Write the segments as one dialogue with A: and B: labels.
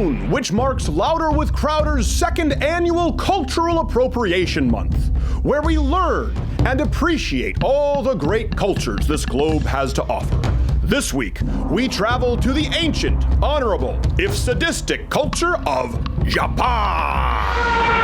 A: June, which marks Louder with Crowder's second annual Cultural Appropriation Month, where we learn and appreciate all the great cultures this globe has to offer. This week, we travel to the ancient, honorable, if sadistic culture of Japan.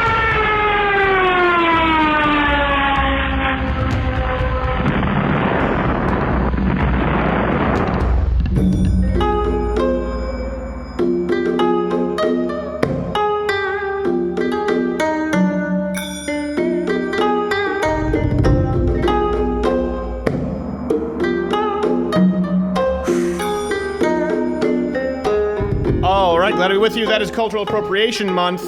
A: All right, glad to be with you. That is Cultural Appropriation Month.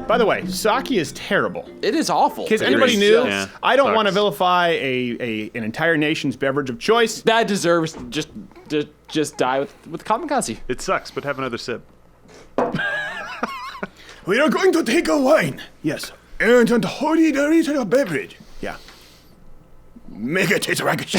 A: By the way, sake is terrible.
B: It is awful.
A: In case anybody knew,
C: Yeah,
A: I don't
C: sucks.
A: want to vilify an entire nation's beverage of choice.
B: That deserves just die with kamikaze.
C: It sucks, but have another sip.
A: We are going to take a wine. Yes. And a beverage. Yeah. Make it taste rakish.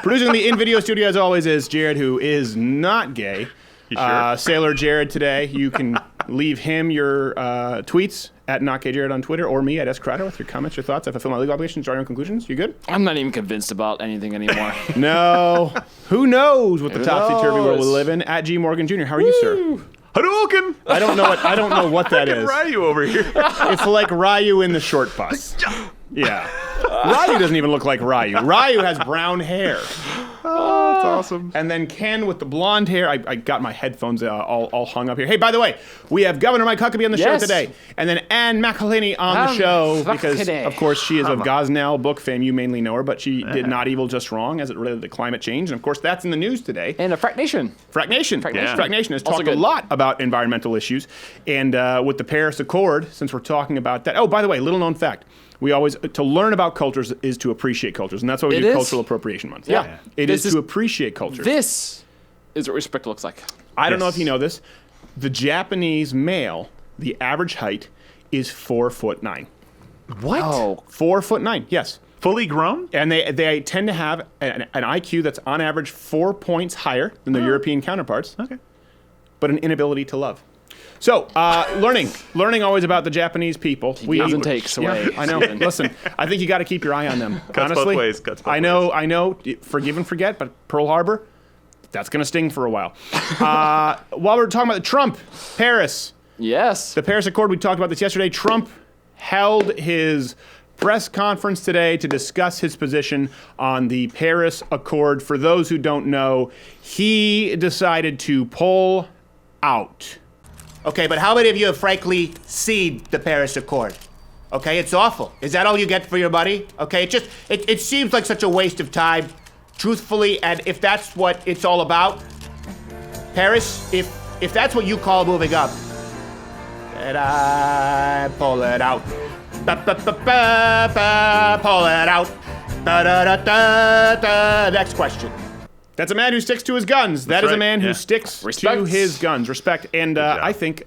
A: Producing the in-video studio, as always, is Jared, who is not gay.
C: You sure?
A: Sailor Jared today. You can leave him your tweets at NotGayJared on Twitter, or me at SCrowder with your comments, your thoughts. I fulfill my legal obligations, draw your own conclusions. You good?
B: I'm not even convinced about anything anymore.
A: No. Who knows what the
B: Who
A: topsy-turvy world we
B: knows?
A: live in? At G. Morgan Jr. How are you, sir?
C: Hadouken!
A: I don't know what that is.
C: Ryu over here.
A: It's like Ryu in the short bus. Yeah. Ryu doesn't even look like Ryu. Ryu has brown hair.
C: Oh, that's awesome.
A: And then Ken with the blonde hair. I got my headphones all hung up here. Hey, by the way, we have Governor Mike Huckabee on the show
B: Yes.
A: today. And then Ann McElhinney on the show because,
B: McElhinney.
A: of course, she is of Gosnell book fame. You mainly know her, but she did Not Evil, Just Wrong as it related to climate change. And, of course, that's in the news today.
B: And a Frack Nation.
A: Frack Nation.
B: Nation.
A: Frack Nation has
B: Also
A: talked a
B: good.
A: lot about environmental issues. And with the Paris Accord, since we're talking about that. Oh, by the way, little known fact. We always, to learn about cultures is to appreciate cultures. And that's why we
B: It
A: do
B: is?
A: Cultural Appropriation Month.
B: Yeah.
A: It
B: This
A: is
B: is-
A: to appreciate cultures.
B: This is what respect looks like.
A: I don't know
C: Yes.
A: if you know this. The Japanese male, the average height is 4'9".
C: What?
B: Oh,
A: 4'9", yes.
C: Fully grown?
A: And they tend to have an IQ that's on average 4 points higher than their European counterparts,
C: Okay.
A: but an inability to love. So, learning always about the Japanese people.
B: Gives and takes away.
A: I know. Listen, I think you got to keep your eye on them.
C: Cuts both
A: Honestly,
C: ways, cuts both
A: I know. Forgive and forget, but Pearl Harbor, that's gonna sting for a while. While we're talking about Trump, Paris,
B: yes.
A: the Paris Accord. We talked about this yesterday. Trump held his press conference today to discuss his position on the Paris Accord. For those who don't know, he decided to pull out.
D: Okay, but how many of you have frankly seen the Paris Accord? Okay, it's awful. Is that all you get for your money? Okay, it seems like such a waste of time, truthfully, and if that's what it's all about, Paris, if that's what you call moving up, then I pull it out. Pull it out. Next question.
A: That's a man who sticks to his guns. That is a
C: right,
A: man who
C: yeah.
A: sticks
B: Respect.
A: to his guns. Respect. And I think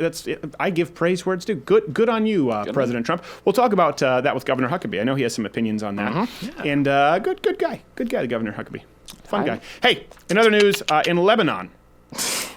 A: I give praise where it's due. Good on you, President Trump. We'll talk about that with Governor Huckabee. I know he has some opinions on that. And good guy. Good guy, Governor Huckabee. Fun guy. Hey, in other news, in Lebanon,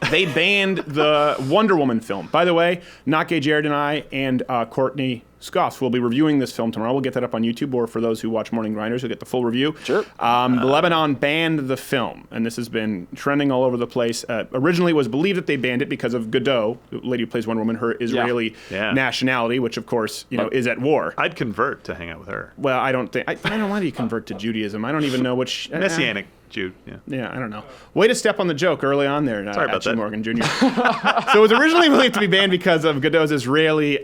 A: they banned the Wonder Woman film. By the way, Not Gay Jared and I and Courtney Scoffs will be reviewing this film tomorrow. We'll get that up on YouTube, or for those who watch Morning Grinders, you'll get the full review.
B: Sure.
A: Lebanon banned the film, and this has been trending all over the place. Originally, it was believed that they banned it because of Godot, the lady who plays Wonder Woman, her Israeli
C: Yeah.
A: nationality, which of course is at war.
C: I'd convert to hang out with her.
A: Well, I don't think. I don't know why do you convert to Judaism. I don't even know which.
C: Messianic Jew, yeah.
A: Yeah, I don't know. Way to step on the joke early on there,
C: Sorry about
A: Archie
C: that.
A: Morgan Jr. So it was originally believed to be banned because of Godot's Israeli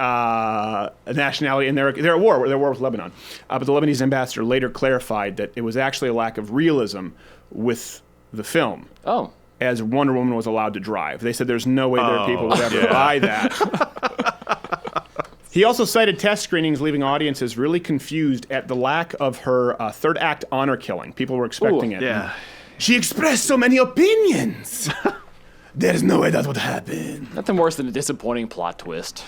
A: nationality, and they're at war. They're at war with Lebanon. But the Lebanese ambassador later clarified that it was actually a lack of realism with the film,
B: Oh.
A: as Wonder Woman was allowed to drive. They said there's no way their people would ever
C: yeah.
A: buy that. He also cited test screenings, leaving audiences really confused at the lack of her third act honor killing. People were expecting it.
C: Yeah.
A: She expressed so many opinions. There's no way that would happen.
B: Nothing worse than a disappointing plot twist.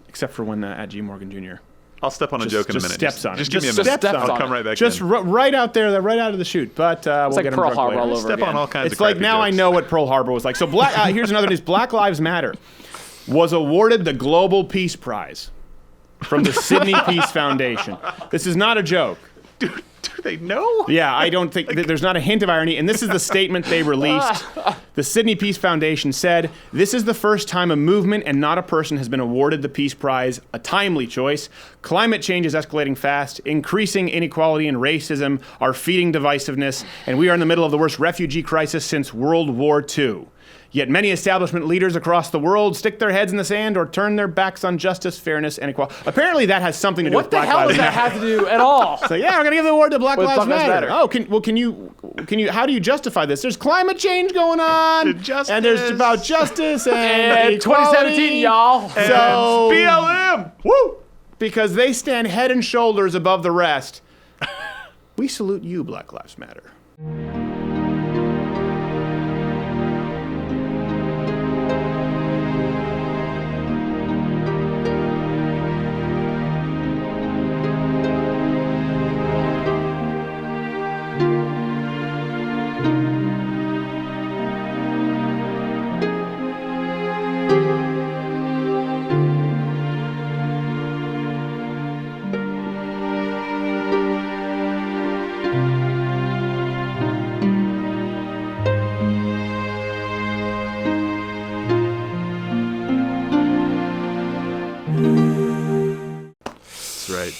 A: Except for when at G. Morgan Jr.
C: I'll step on a joke in a minute.
A: Steps on it.
C: Just give me a
A: Just
C: minute.
A: steps on
C: I'll
A: it.
C: come right back
A: Just
C: in.
A: right out there, right out of the chute. But we'll
B: It's like
A: get him
B: Pearl
A: drunk
B: Harbor
A: later.
B: all over
C: Step
B: again.
C: on all kinds of
A: It's like
C: crappy
A: now I
C: jokes.
A: know what Pearl Harbor was like. So here's another news. Black Lives Matter was awarded the Global Peace Prize from the Sydney Peace Foundation. This is not a joke.
C: Do they know?
A: Yeah, I don't think there's not a hint of irony. And this is the statement they released. The Sydney Peace Foundation said, "This is the first time a movement and not a person has been awarded the Peace Prize, a timely choice. Climate change is escalating fast. Increasing inequality and racism are feeding divisiveness. And we are in the middle of the worst refugee crisis since World War II. Yet many establishment leaders across the world stick their heads in the sand or turn their backs on justice, fairness, and equality." Apparently that has something to do
B: What
A: with
B: the
A: Black
B: hell
A: Lives
B: does that
A: Matter.
B: have to do at all?
A: So yeah, we're gonna give the award to Black
B: With
A: Lives
B: Black Lives
A: Matter.
B: Matter.
A: Oh, can you? How do you justify this? There's climate change going on,
C: Justice.
A: and there's about justice and
B: And
A: equality.
B: 2017, y'all.
A: So
C: BLM!
A: woo, because they stand head and shoulders above the rest. We salute you, Black Lives Matter.
C: That's right.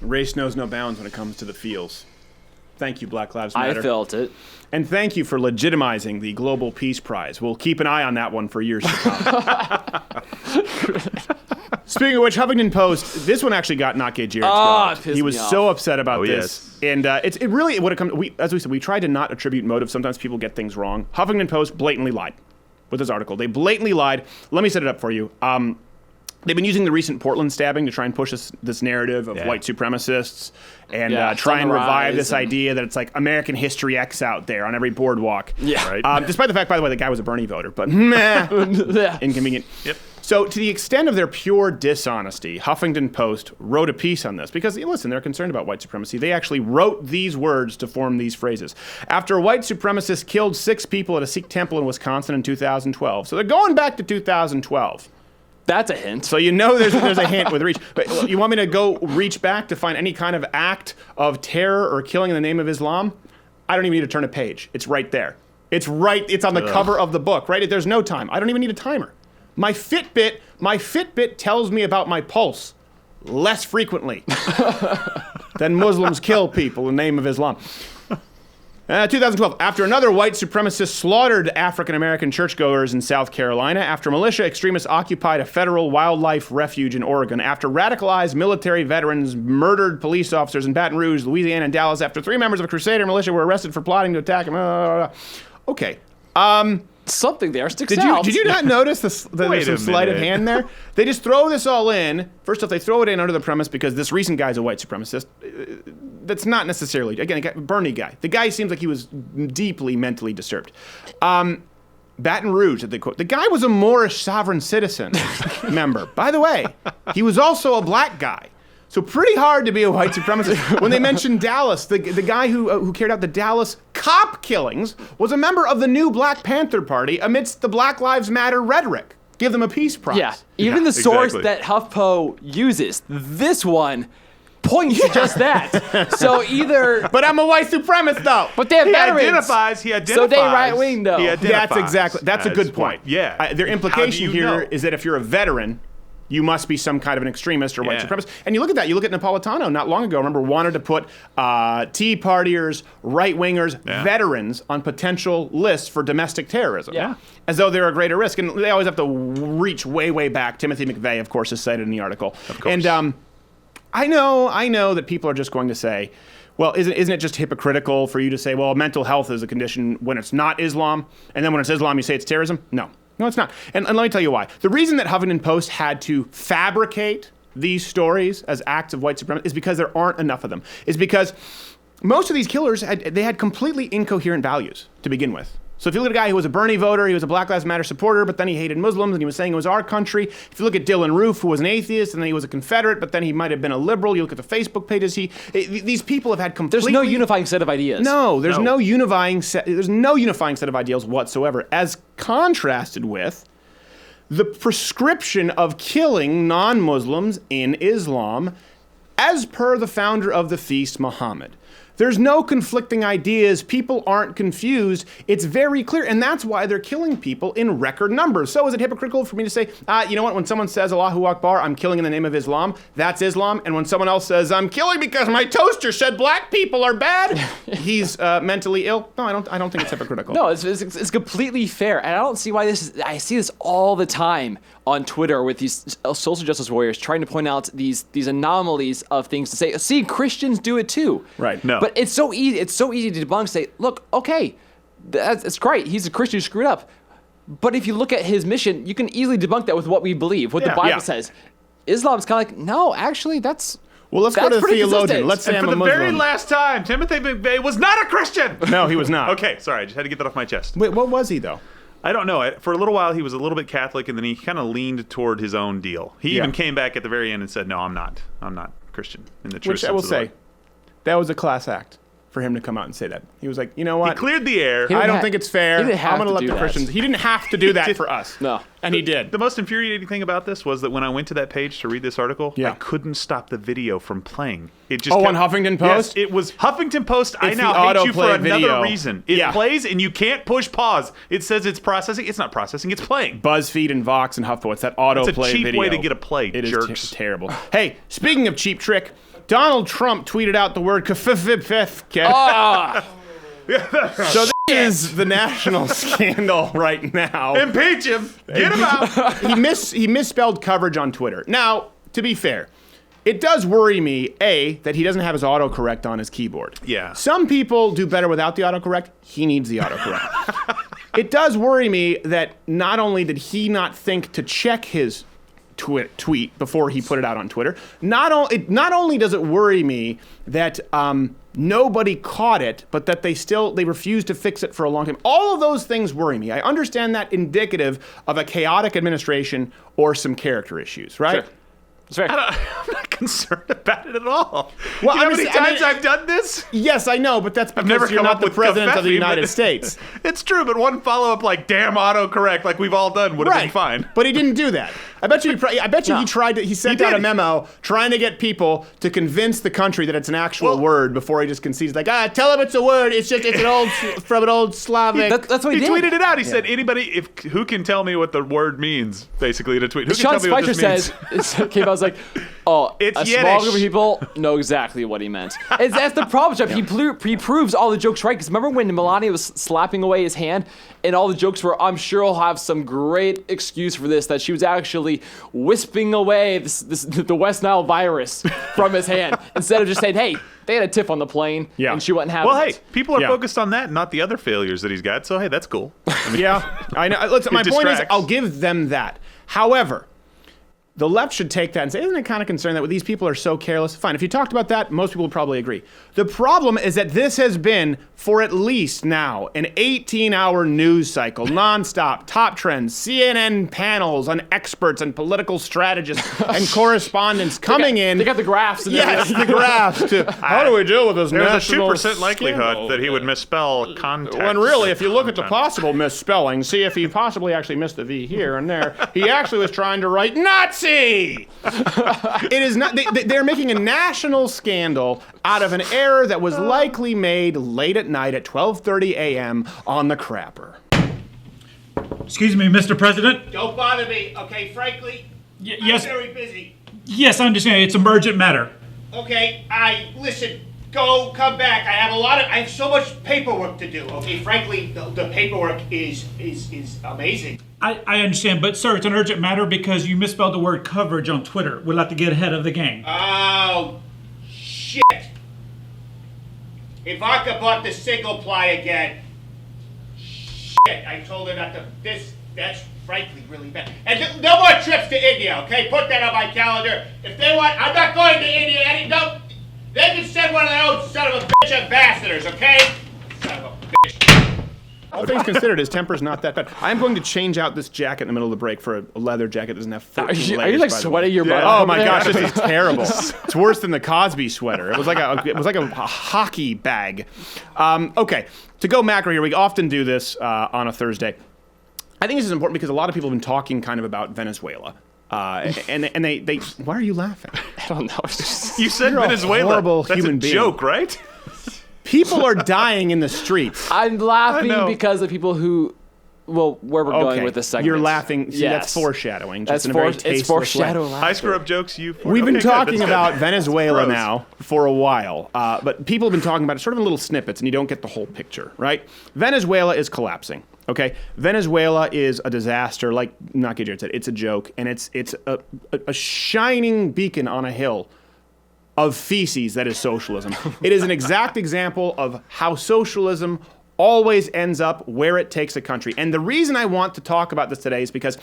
A: Race knows no bounds when it comes to the feels. Thank you, Black Lives
B: I
A: Matter.
B: felt it.
A: And thank you for legitimizing the Global Peace Prize. We'll keep an eye on that one for years to come. Speaking of which, Huffington Post, this one actually got Not Gay Jared's
B: Ah,
A: goat.
B: it pissed
A: He was
B: me off.
A: so upset about
C: Oh,
A: this. And it really, when it comes, as we said, we try to not attribute motive. Sometimes people get things wrong. Huffington Post blatantly lied with this article. They blatantly lied. Let me set it up for you. They've been using the recent Portland stabbing to try and push this narrative of
C: Yeah.
A: white supremacists and
B: Yeah, it's
A: try
B: on
A: and
B: the
A: revive
B: rise
A: this
B: and-
A: idea that it's like American History X out there on every boardwalk.
B: Yeah.
C: Right.
A: Despite the fact, by the way, the guy was a Bernie voter, but meh,
B: Yeah.
A: inconvenient.
C: Yep.
A: So to the extent of their pure dishonesty, Huffington Post wrote a piece on this because, listen, they're concerned about white supremacy. They actually wrote these words to form these phrases. After a white supremacist killed 6 people at a Sikh temple in Wisconsin in 2012. So they're going back to 2012.
B: That's a hint.
A: So you know there's a hint with reach. But you want me to go reach back to find any kind of act of terror or killing in the name of Islam? I don't even need to turn a page. It's right there. It's on the cover of the book, right? There's no time. I don't even need a timer. My Fitbit tells me about my pulse less frequently than Muslims kill people in the name of Islam. 2012, after another white supremacist slaughtered African-American churchgoers in South Carolina, after militia extremists occupied a federal wildlife refuge in Oregon, after radicalized military veterans murdered police officers in Baton Rouge, Louisiana, and Dallas, after 3 members of a Crusader militia were arrested for plotting to attack him. Okay.
B: Something there sticks
A: Did
B: out.
A: you not notice there's
C: Wait
A: some
C: a
A: sleight of
C: minute.
A: hand there? They just throw this all in. First off, they throw it in under the premise because this recent guy's a white supremacist. That's not necessarily, again, a Bernie guy. The guy seems like he was deeply mentally disturbed. Baton Rouge, they quote. The guy was a Moorish sovereign citizen member. By the way, he was also a black guy. So pretty hard to be a white supremacist. When they mentioned Dallas, the guy who carried out the Dallas cop killings was a member of the new Black Panther Party amidst the Black Lives Matter rhetoric. Give them a peace prize.
B: Yeah. Even the source
C: exactly.
B: that HuffPo uses, this one points to just that. So either.
A: But I'm a white supremacist, though.
B: But they have
C: He
B: veterans.
C: identifies.
B: So they right-wing, though.
C: He
B: Yeah,
C: identifies
A: That's a good
C: as
A: point.
C: white. Yeah.
A: Their
C: How
A: implication
C: do you
A: here
C: know?
A: is that if you're a veteran, you must be some kind of an extremist or white
C: Yeah.
A: supremacist. And you look at that. You look at Napolitano not long ago. Remember, wanted to put Tea Partiers, right-wingers,
C: Yeah.
A: veterans on potential lists for domestic terrorism.
B: Yeah.
A: As though they're a greater risk. And they always have to reach way, way back. Timothy McVeigh, of course, is cited in the article.
C: Of course.
A: And I know that people are just going to say, well, isn't it just hypocritical for you to say, well, mental health is a condition when it's not Islam, and then when it's Islam, you say it's terrorism? No, it's not. And let me tell you why. The reason that Huffington Post had to fabricate these stories as acts of white supremacy is because there aren't enough of them. Is because most of these killers, they had completely incoherent values to begin with. So if you look at a guy who was a Bernie voter, he was a Black Lives Matter supporter, but then he hated Muslims and he was saying it was our country. If you look at Dylan Roof, who was an atheist, and then he was a Confederate, but then he might have been a liberal. You look at the Facebook pages. These people have had completely...
B: There's no unifying set of ideas.
A: No, there's no unifying set of ideals whatsoever, as contrasted with the prescription of killing non-Muslims in Islam, as per the founder of the feast, Muhammad. There's no conflicting ideas. People aren't confused. It's very clear. And that's why they're killing people in record numbers. So is it hypocritical for me to say, you know what, when someone says Allahu Akbar, I'm killing in the name of Islam, that's Islam. And when someone else says, I'm killing because my toaster said black people are bad, he's mentally ill? No, I don't think it's hypocritical.
B: No, it's completely fair. And I don't see why I see this all the time on Twitter with these social justice warriors trying to point out these anomalies of things to say, see, Christians do it too.
A: Right.
C: No.
B: But it's so easy to debunk, say, look, okay, that's great. He's a Christian who screwed up. But if you look at his mission, you can easily debunk that with what we believe, what the Bible says. Islam's kind of like, no, actually, that's...
A: Well, let's go to the theologian. Let's say
C: and
A: I'm
C: for
A: a
C: the
A: Muslim.
C: very last time, Timothy McVeigh was not a Christian.
A: No, he was not.
C: Okay, sorry, I just had to get that off my chest.
A: Wait, what was he, though?
C: I don't know. For a little while, he was a little bit Catholic, and then he kind of leaned toward his own deal. He even came back at the very end and said, no, I'm not Christian in the true
A: Which
C: sense
A: I will
C: of the
A: say,
C: word.
A: that was a class act for him to come out and say that. He was like, you know what?
C: He cleared the air.
A: I don't think it's fair.
B: he didn't have
A: I'm going
B: to
A: let
B: do
A: the
B: that.
A: Christians. He didn't have to do that for us.
B: No.
A: And he did.
C: The most infuriating thing about this was that when I went to that page to read this article, I couldn't stop the video from playing. It just
A: on Huffington Post?
C: Yes, it was Huffington Post. I
A: It's
C: now
A: the
C: hate you for
A: autoplay
C: another
A: video.
C: reason. It plays and you can't push pause. It says it's processing. It's not processing. It's playing.
A: BuzzFeed and Vox and HuffPo. It's that autoplay
C: It's a cheap
A: video.
C: way to get a play,
A: It
C: jerks.
A: is terrible. Hey, speaking of cheap trick, Donald Trump tweeted out the word covfefe. So this is the national scandal right now.
C: Impeach him. Get him out.
A: He misspelled coverage on Twitter. Now, to be fair, it does worry me, A, that he doesn't have his autocorrect on his keyboard.
C: Yeah.
A: Some people do better without the autocorrect. He needs the autocorrect. It does worry me that not only did he not think to check his tweet before he put it out on Twitter, not only does it worry me that nobody caught it, but that they refused to fix it for a long time. All of those things worry me. I understand that indicative of a chaotic administration or some character issues, right?
B: Sure. That's fair.
C: I'm not concerned about it at all.
A: Well,
C: you know how
A: I'm
C: many
A: just-
C: times I've done this?
A: Yes, I know, but that's because
C: never
A: you're
C: come
A: not
C: up
A: the
C: with
A: president of the
C: covfefe,
A: United
C: but-
A: States.
C: It's true, but one follow-up like damn autocorrect like we've all done would have been fine.
A: But he didn't do that. I bet you he sent out a memo trying to get people to convince the country that it's an actual word before he just concedes, like, tell them it's a word. It's an old, from an old Slavic.
B: That's what he did.
C: Tweeted it out. He said, anybody, who can tell me what the word means, basically, in a tweet. Who can
B: Sean
C: tell me what
B: Spicer
C: this means?
B: says, it came out, I was like, oh,
C: It's
B: a
C: Yiddish.
B: small group of people know exactly what he meant. That's the problem, Jeff. He proves all the jokes right. Because remember when Melania was slapping away his hand, and all the jokes were, I'm sure he'll have some great excuse for this, that she was actually wisping away the West Nile virus from his hand, instead of just saying, hey, they had a tiff on the plane, and she wasn't having
C: Well, hey,
B: it.
C: people are focused on that, not the other failures that he's got. So, hey, that's cool. I mean,
A: I know. Listen, my point is,
C: distracts.
A: I'll give them that. However, the left should take that and say, isn't it kind of concerning that these people are so careless? Fine, if you talked about that, most people would probably agree. The problem is that this has been, for at least now, an 18-hour news cycle, nonstop, top trends, CNN panels on experts and political strategists and correspondents coming in.
B: They got the graphs. And
A: Yes, the graphs. How do we deal with this
C: there's
A: national
C: a 2% likelihood
A: scandal?
C: that he would misspell context.
A: When really, if you look at the possible misspelling, see if he possibly actually missed the V here and there. He actually was trying to write Nazi. It is not. They're making a national scandal out of an error that was likely made late at night at 12:30 a.m. on the crapper.
E: Excuse me, Mr. President.
D: Don't bother me, okay? Frankly,
E: Yes,
D: I'm very busy.
E: yes, I understand. It's an emergent matter.
D: Okay, listen. Come back. I have so much paperwork to do. Okay, frankly, the paperwork is amazing.
E: I understand, but sir, it's an urgent matter because you misspelled the word coverage on Twitter. We'll have to get ahead of the game.
D: Oh, shit. Ivanka bought the single ply again. Shit, I told her not to. That's frankly really bad. And no more trips to India, okay? Put that on my calendar. If they want, I'm not going to India. They can send one of their own son of a bitch ambassadors, okay? Son of a bitch.
C: episode.
A: All things considered, his temper's not that bad. I'm going to change out this jacket in the middle of the break for a leather jacket that doesn't have 14 layers.
B: Are you like sweating your butt?
A: Oh my gosh, this is terrible. It's worse than the Cosby sweater. It was like a hockey bag. Okay, to go macro here, we often do this on a Thursday. I think this is important because a lot of people have been talking kind of about Venezuela. And they why are you laughing?
B: I don't know.
C: You said
A: You're a
C: Venezuela.
A: horrible
C: That's
A: human
C: a
A: being.
C: joke, right?
A: People are dying in the streets.
B: I'm laughing because of people who, where we're going with this segment.
A: You're laughing. See,
B: Yes.
A: that's foreshadowing.
B: That's
A: Just in a very
B: it's
A: tasteless
B: foreshadow
A: way.
B: laughter.
C: I screw up jokes.
A: We've been talking about Venezuela
C: Gross.
A: now for a while, but people have been talking about it sort of in little snippets, and you don't get the whole picture, right? Venezuela is collapsing. Okay, Venezuela is a disaster. Like Nakajir said, it's a joke, and it's a shining beacon on a hill of feces that is socialism. It is an exact example of how socialism always ends up where it takes a country. And the reason I want to talk about this today is because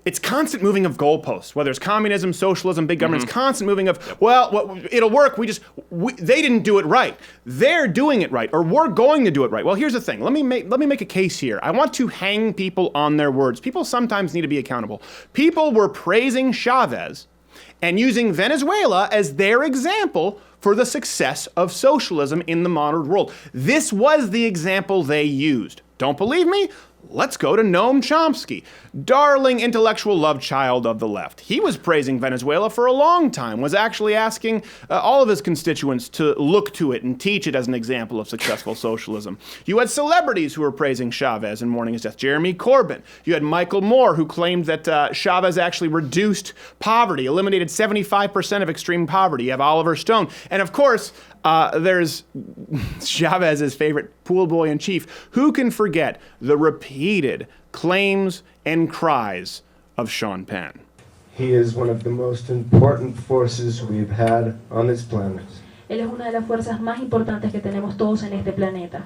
A: it's constant moving of goalposts, whether it's communism, socialism, big government, it's constant moving of, well, it'll work, they didn't do it right. They're doing it right, or we're going to do it right. Well, here's the thing. Let me make a case here. I want to hang people on their words. People sometimes need to be accountable. People were praising Chavez and using Venezuela as their example for the success of socialism in the modern world. This was the example they used. Don't believe me? Let's go to Noam Chomsky, darling intellectual love child of the left. He was praising Venezuela for a long time, was actually asking all of his constituents to look to it and teach it as an example of successful socialism. You had celebrities who were praising Chavez and mourning his death. Jeremy Corbyn. You had Michael Moore, who claimed that Chavez actually reduced poverty, eliminated 75% of extreme poverty. You have Oliver Stone. And of course, there's Chavez's favorite pool boy in chief. Who can forget the repeated claims and cries of Sean Penn?
F: He is one of the most important forces we've had on this planet.
G: Él es una de las fuerzas más importantes que tenemos todos en este planeta.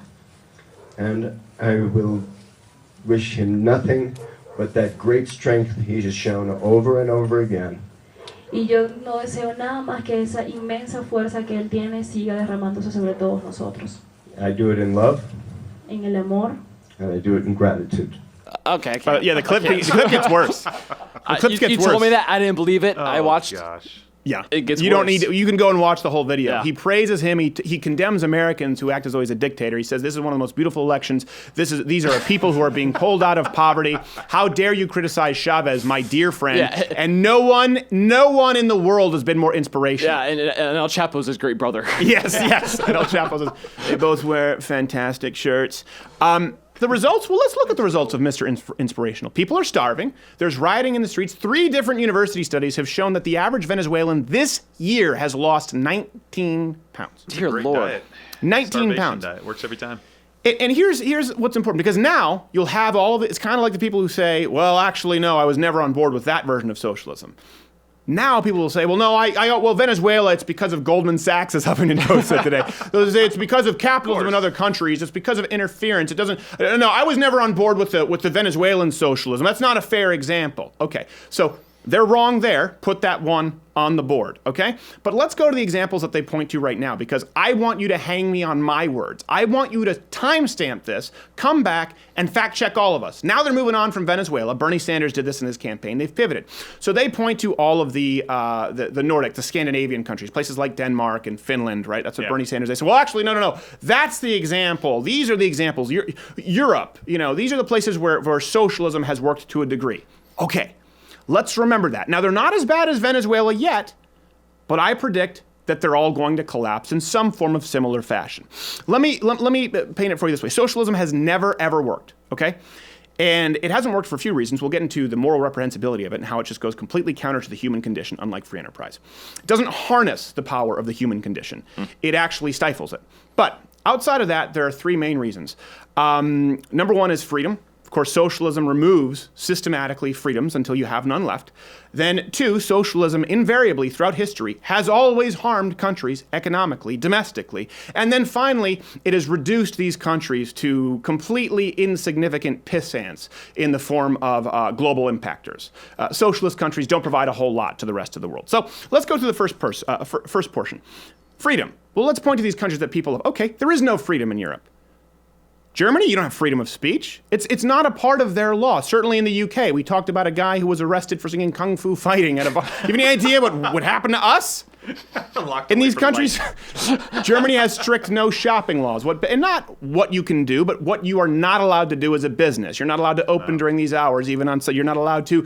F: And I will wish him nothing but that great strength he has shown over and over again.
G: Y yo no deseo nada más que esa inmensa fuerza que él tiene siga derramándose sobre todos nosotros.
F: I do it in love,
G: En el amor.
F: and I do it in gratitude.
B: Okay, I can't.
A: Yeah, the clip gets worse. The clip
B: you
A: gets worse.
B: told me that. I didn't believe it. I watched.
C: Gosh.
A: Yeah,
B: It gets
A: you don't
B: worse.
A: need. You can go and watch the whole video.
B: Yeah.
A: He praises him. He condemns Americans who act as though he's a dictator. He says this is one of the most beautiful elections. These are people who are being pulled out of poverty. How dare you criticize Chavez, my dear friend?
B: Yeah.
A: And no one in the world has been more inspirational.
B: Yeah, and El Chapo's his great brother.
A: Yes. And El Chapo says they both wear fantastic shirts. The results? Well, let's look at the results of Mr. Inspirational. People are starving. There's rioting in the streets. 3 different university studies have shown that the average Venezuelan this year has lost 19 pounds.
B: Dear
C: Great
B: Lord.
C: diet.
A: 19
C: Starvation
A: pounds.
C: diet. Works every time.
A: And here's what's important, because now you'll have all of it. It's kind of like the people who say, well, actually, no, I was never on board with that version of socialism. Now people will say, well, no, well, Venezuela, it's because of Goldman Sachs, as Huffington Post said today. They'll say it's because of capitalism in other countries. It's because of interference. It doesn't. No, I was never on board with the Venezuelan socialism. That's not a fair example. Okay, so they're wrong there. Put that one on the board, okay? But let's go to the examples that they point to right now, because I want you to hang me on my words. I want you to timestamp this, come back, and fact check all of us. Now they're moving on from Venezuela. Bernie Sanders did this in his campaign. They've pivoted. So they point to all of the Nordic, the Scandinavian countries, places like Denmark and Finland, right? That's what Bernie Sanders, they said, well, actually, no. That's the example. These are the examples. Europe, these are the places where socialism has worked to a degree. Okay. Let's remember that. Now, they're not as bad as Venezuela yet, but I predict that they're all going to collapse in some form of similar fashion. Let me paint it for you this way. Socialism has never, ever worked, okay? And it hasn't worked for a few reasons. We'll get into the moral reprehensibility of it and how it just goes completely counter to the human condition, unlike free enterprise. It doesn't harness the power of the human condition. It actually stifles it. But outside of that, there are 3 main reasons. Number 1 is freedom. Of course, socialism removes systematically freedoms until you have none left. Then 2, socialism invariably throughout history has always harmed countries economically, domestically. And then finally, it has reduced these countries to completely insignificant pissants in the form of global impactors. Socialist countries don't provide a whole lot to the rest of the world. So let's go to the first portion. Freedom. Well, let's point to these countries that people have. Okay, there is no freedom in Europe. Germany, you don't have freedom of speech. It's not a part of their law. Certainly in the UK, we talked about a guy who was arrested for singing Kung Fu Fighting at a bar. You have any idea what would happen to us? In these countries, Germany has strict no shopping laws. And not what you can do, but what you are not allowed to do as a business. You're not allowed to open during these hours, even on. So you're not allowed to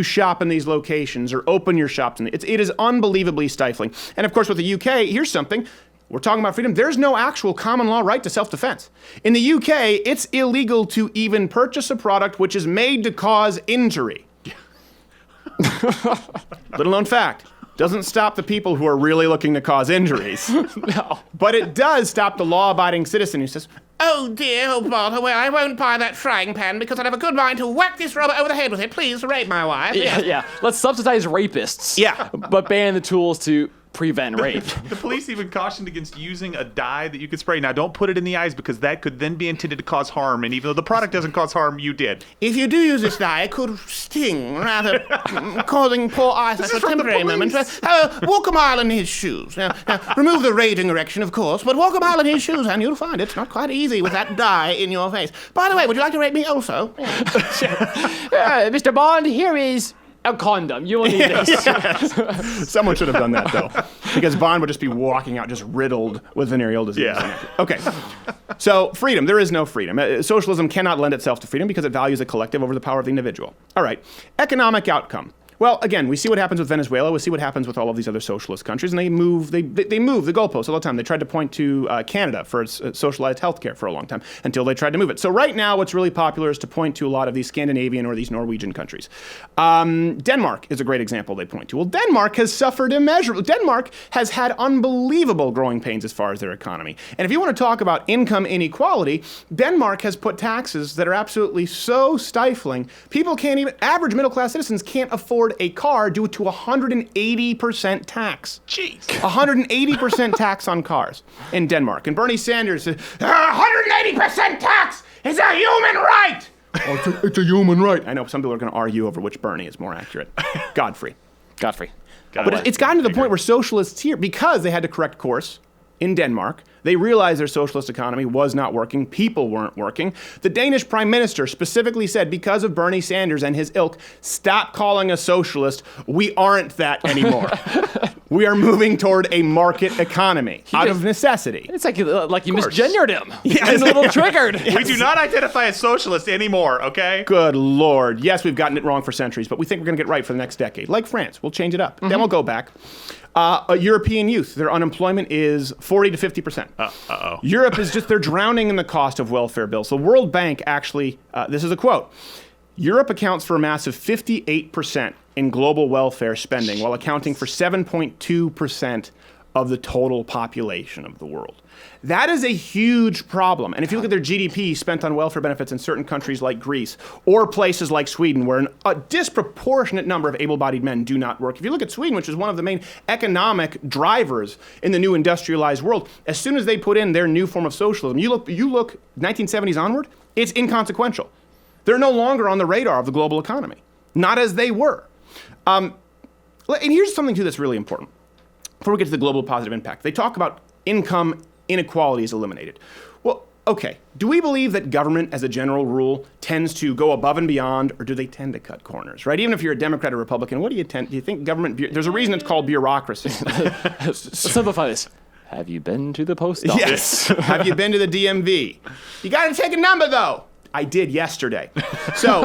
A: shop in these locations or open your shops. It is unbelievably stifling. And of course, with the UK, here's something. We're talking about freedom. There's no actual common law right to self-defense. In the UK, it's illegal to even purchase a product which is made to cause injury. Little known fact. Doesn't stop the people who are really looking to cause injuries.
B: No.
A: But it does stop the law-abiding citizen who says,
D: Oh dear, oh bother, well, I won't buy that frying pan because I'd have a good mind to whack this robber over the head with it. Please rape my wife.
B: Yeah. Let's subsidize rapists.
A: Yeah.
B: But ban the tools to prevent rape.
C: The police even cautioned against using a dye that you could spray. Now, don't put it in the eyes because that could then be intended to cause harm. And even though the product doesn't cause harm, you did.
D: If you do use this dye, it could sting, rather causing poor eyesight for a temporary moment. Walk a mile in his shoes. Now, remove the raging erection, of course, but walk a mile in his shoes and you'll find it's not quite easy with that dye in your face. By the way, would you like to rape me also?
B: Mr. Bond, here is a condom. You will need this.
A: Someone should have done that, though. Because Bond would just be walking out just riddled with venereal disease.
C: Yeah.
A: Okay. So, freedom. There is no freedom. Socialism cannot lend itself to freedom because it values the collective over the power of the individual. All right. Economic outcome. Well, again, we see what happens with Venezuela. We see what happens with all of these other socialist countries, and they move the goalposts all the time. They tried to point to Canada for its socialized healthcare for a long time until they tried to move it. So right now, what's really popular is to point to a lot of these Scandinavian or these Norwegian countries. Denmark is a great example they point to. Well, Denmark has suffered immeasurably. Denmark has had unbelievable growing pains as far as their economy. And if you want to talk about income inequality, Denmark has put taxes that are absolutely so stifling, people can't even, average middle-class citizens can't afford a car due to 180% tax.
C: Jeez.
A: 180% tax on cars in Denmark. And Bernie Sanders said, 180% tax is a human right. Oh, it's a human right. I know some people are going to argue over which Bernie is more accurate. Godfrey. But it's gotten to the point where socialists here, because they had to correct course in Denmark, they realized their socialist economy was not working. People weren't working. The Danish prime minister specifically said, because of Bernie Sanders and his ilk, stop calling us socialist. We aren't that anymore. We are moving toward a market economy out of necessity.
B: It's like you misgendered him.
A: Yeah,
B: He's a little triggered.
C: We do not identify as socialists anymore, okay?
A: Good Lord. Yes, we've gotten it wrong for centuries, but we think we're going to get right for the next decade. Like France, we'll change it up. Then we'll go back. European youth, their unemployment is 40 to 50%.
C: Uh-oh.
A: Europe is they're drowning in the cost of welfare bills. The World Bank actually, this is a quote, Europe accounts for a massive 58% in global welfare spending while accounting for 7.2% of the total population of the world. That is a huge problem. And if you look at their GDP spent on welfare benefits in certain countries like Greece or places like Sweden, where a disproportionate number of able-bodied men do not work. If you look at Sweden, which is one of the main economic drivers in the new industrialized world, as soon as they put in their new form of socialism, you look 1970s onward, it's inconsequential. They're no longer on the radar of the global economy. Not as they were. And here's something, too, that's really important. Before we get to the global positive impact, they talk about income inequality is eliminated. Well, okay, do we believe that government, as a general rule, tends to go above and beyond, or do they tend to cut corners, right? Even if you're a Democrat or Republican, do you think government, there's a reason it's called bureaucracy.
B: Simplify this. Have you been to the post office?
A: Yes. Have you been to the DMV? You got to take a number, though. I did yesterday. So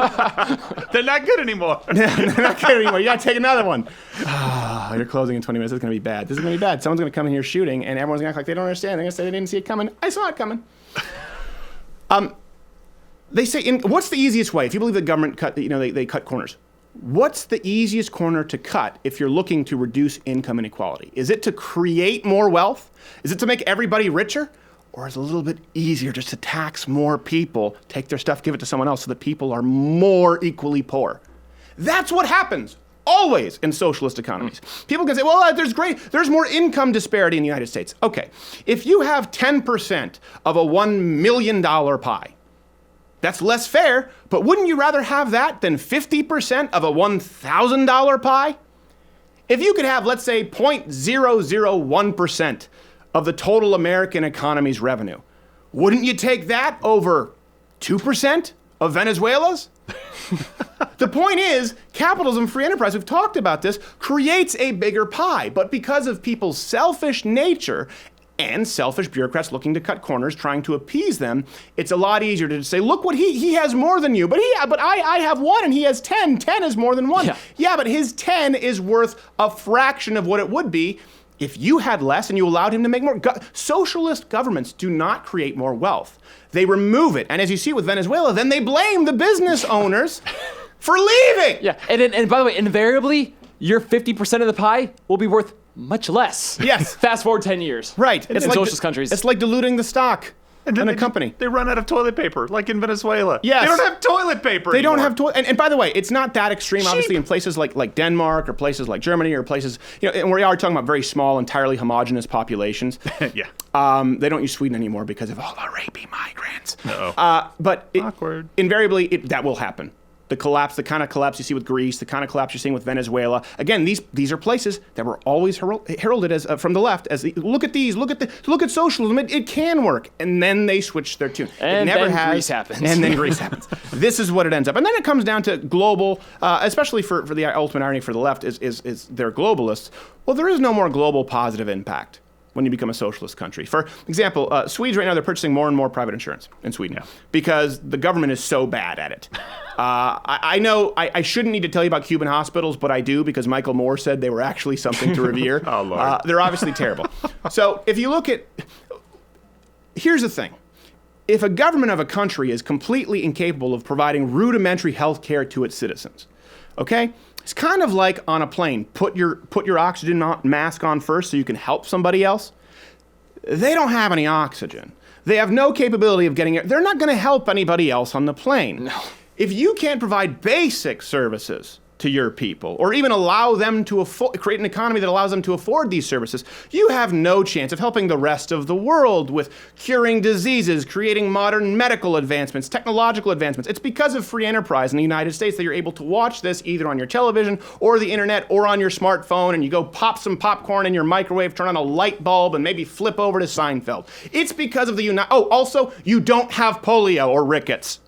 C: they're not good anymore.
A: They're not good anymore. You got to take another one. You're closing in 20 minutes. This is going to be bad. This is going to be bad. Someone's going to come in here shooting, and everyone's going to act like they don't understand. They're going to say they didn't see it coming. I saw it coming. They say, what's the easiest way? If you believe the government they cut corners. What's the easiest corner to cut if you're looking to reduce income inequality? Is it to create more wealth? Is it to make everybody richer? Or is it a little bit easier just to tax more people, take their stuff, give it to someone else so that people are more equally poor? That's what happens always in socialist economies. People can say, well, there's more income disparity in the United States. Okay, if you have 10% of a $1 million pie, that's less fair, but wouldn't you rather have that than 50% of a $1,000 pie? If you could have, let's say, 0.001% of the total American economy's revenue, Wouldn't you take that over 2% of Venezuela's? The point is, capitalism, free enterprise, we've talked about this, creates a bigger pie. But because of people's selfish nature and selfish bureaucrats looking to cut corners, trying to appease them, it's a lot easier to say, look what he has more than you, but I have 1 and he has 10. 10 is more than 1. Yeah, but his 10 is worth a fraction of what it would be if you had less and you allowed him to make more. Socialist governments do not create more wealth. They remove it. And as you see with Venezuela, then they blame the business owners for leaving.
B: Yeah, and by the way, invariably, your 50% of the pie will be worth much less.
A: Yes.
B: Fast forward 10 years.
A: Right.
B: In socialist countries.
A: It's like diluting the stock in a company.
C: They run out of toilet paper, like in Venezuela.
A: Yes.
C: They don't have toilet paper
A: They
C: anymore.
A: don't have toilet. And by the way, it's not that extreme, obviously, in places like Denmark or places like Germany or places, and we are talking about very small, entirely homogenous populations.
C: Yeah.
A: They don't use Sweden anymore because of all the rapey migrants.
C: Uh-oh.
A: But
C: Awkward.
A: Invariably, that will happen. The kind of collapse you see with Greece, the kind of collapse you're seeing with Venezuela. Again, these are places that were always heralded as from the left as look at socialism. It can work, and then they switch their tune.
B: And
A: it never
B: then
A: has,
B: Greece happens.
A: and then Greece happens. This is what it ends up, and then it comes down to global, especially for the ultimate irony for the left is they're globalists. Well, there is no more global positive impact when you become a socialist country. For example, Swedes right now, they're purchasing more and more private insurance in Sweden because the government is so bad at it. I know I shouldn't need to tell you about Cuban hospitals, but I do because Michael Moore said they were actually something to revere.
C: Oh, Lord.
A: They're obviously terrible. So if you look at, here's the thing. If a government of a country is completely incapable of providing rudimentary health care to its citizens, okay? It's kind of like on a plane. Put your oxygen mask on first so you can help somebody else. They don't have any oxygen. They have no capability of getting it. They're not going to help anybody else on the plane.
B: No.
A: If you can't provide basic services to your people, or even allow them to create an economy that allows them to afford these services, you have no chance of helping the rest of the world with curing diseases, creating modern medical advancements, technological advancements. It's because of free enterprise in the United States that you're able to watch this either on your television or the internet or on your smartphone, and you go pop some popcorn in your microwave, turn on a light bulb, and maybe flip over to Seinfeld. It's because of the also, you don't have polio or rickets.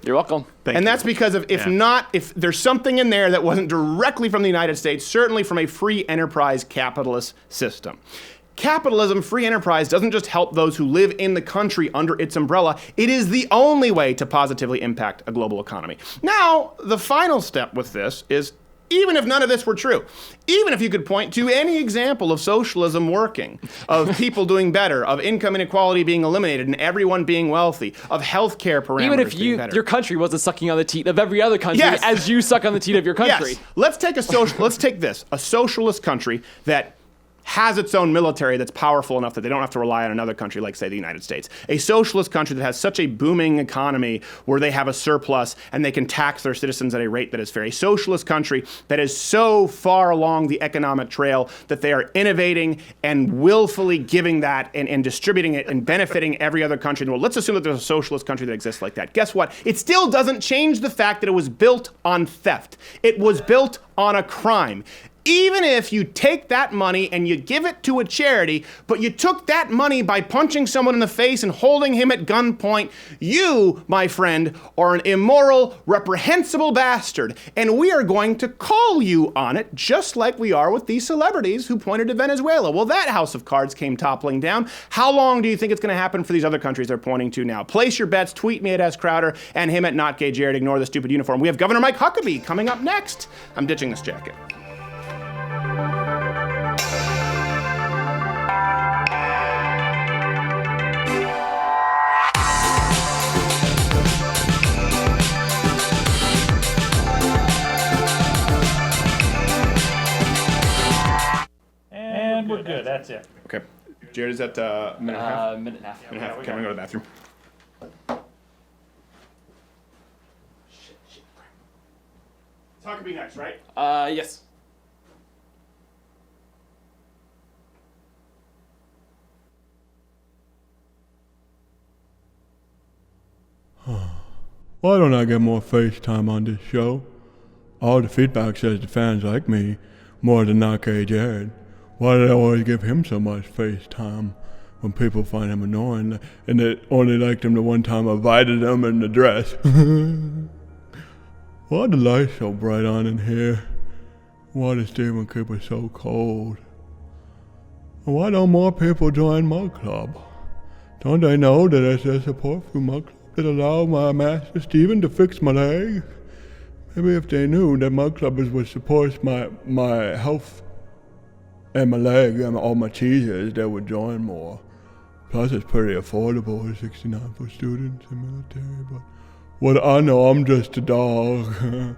B: You're welcome.
C: Thank
A: And
C: you.
A: that's because of, if there's something in there that wasn't directly from the United States, certainly from a free enterprise capitalist system. Capitalism, free enterprise, doesn't just help those who live in the country under its umbrella. It is the only way to positively impact a global economy. Now, the final step with this is, even if none of this were true, even if you could point to any example of socialism working, of people doing better, of income inequality being eliminated and everyone being wealthy, of healthcare parameters
B: Even if
A: being better.
B: your country wasn't sucking on the teat of every other country as you suck on the teat of your country.
A: Yes. Let's take a socialist country that has its own military that's powerful enough that they don't have to rely on another country like, say, the United States. A socialist country that has such a booming economy where they have a surplus and they can tax their citizens at a rate that is fair. A socialist country that is so far along the economic trail that they are innovating and willfully giving that and distributing it and benefiting every other country in the world. Let's assume that there's a socialist country that exists like that. Guess what? It still doesn't change the fact that it was built on theft. It was built on a crime. Even if you take that money and you give it to a charity, but you took that money by punching someone in the face and holding him at gunpoint, you, my friend, are an immoral, reprehensible bastard. And we are going to call you on it, just like we are with these celebrities who pointed to Venezuela. Well, that house of cards came toppling down. How long do you think it's going to happen for these other countries they're pointing to now? Place your bets. Tweet me at S. Crowder and him at Not Gay Jared. Ignore the stupid uniform. We have Governor Mike Huckabee coming up next. I'm ditching this jacket.
E: And we're good. That's it.
A: Okay. Jared, is that a minute and a half?
B: Minute and a half.
A: Minute and a half. Can I go to the bathroom? It's Huckabee next, right?
B: Yes.
H: Why don't I get more face time on this show? All the feedback says the fans like me more than Not Gay Jared. Why did I always give him so much face time? when people find him annoying, and they only liked him the one time I invited him in the dress. Why are the lights so bright on in here? Why does Stephen keep it so cold? And why don't more people join my club? Don't they know that it's their support for my club that allowed my master Stephen to fix my leg? Maybe if they knew that my club is what supports my health and my leg and all my cheeses, they would join more. Plus, it's pretty affordable. It's $69 for students and military. But what I know, I'm just a dog. But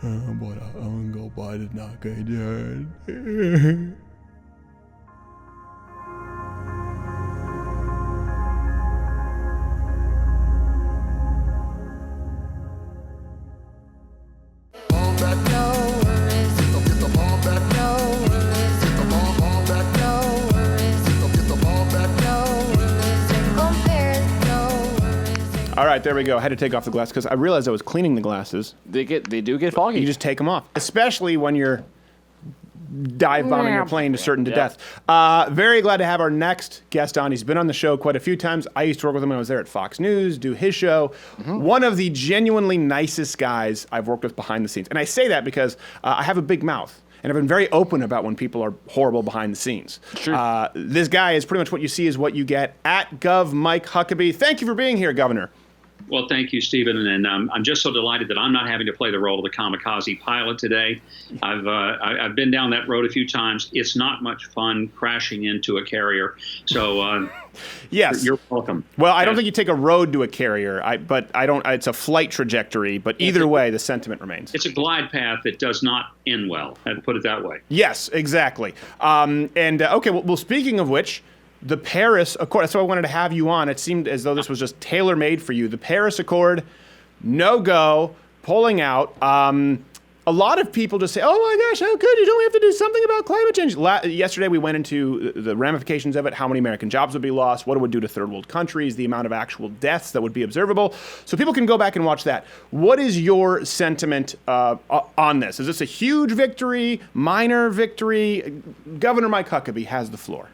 H: I'm gonna go buy the knockout.
A: All right, there we go. I had to take off the glass because I realized I was cleaning the glasses.
B: They do get foggy.
A: You just take them off, especially when you're dive bombing your plane to certain to death. Very glad to have our next guest on. He's been on the show quite a few times. I used to work with him when I was there at Fox News, do his show. One of the genuinely nicest guys I've worked with behind the scenes. And I say that because I have a big mouth. And I've been very open about when people are horrible behind the scenes.
B: Sure.
A: This guy is pretty much what you see is what you get at Gov Mike Huckabee. Thank you for being here, Governor.
I: Well, thank you, Stephen, and I'm just so delighted that I'm not having to play the role of the kamikaze pilot today. I've been down that road a few times. It's not much fun crashing into a carrier. So,
A: yes,
I: you're welcome.
A: Well, I don't think you take a road to a carrier, but I don't. It's a flight trajectory. But either way, the sentiment remains.
I: It's a glide path that does not end well. I'd put it that way.
A: Yes, exactly. Okay. Well, speaking of which. The Paris Accord, that's why I wanted to have you on. It seemed as though this was just tailor-made for you. The Paris Accord, no-go, pulling out. A lot of people just say, oh my gosh, how good, don't we have to do something about climate change? Yesterday we went into the ramifications of it, how many American jobs would be lost, what it would do to third world countries, the amount of actual deaths that would be observable. So people can go back and watch that. What is your sentiment on this? Is this a huge victory, minor victory? Governor Mike Huckabee has the floor.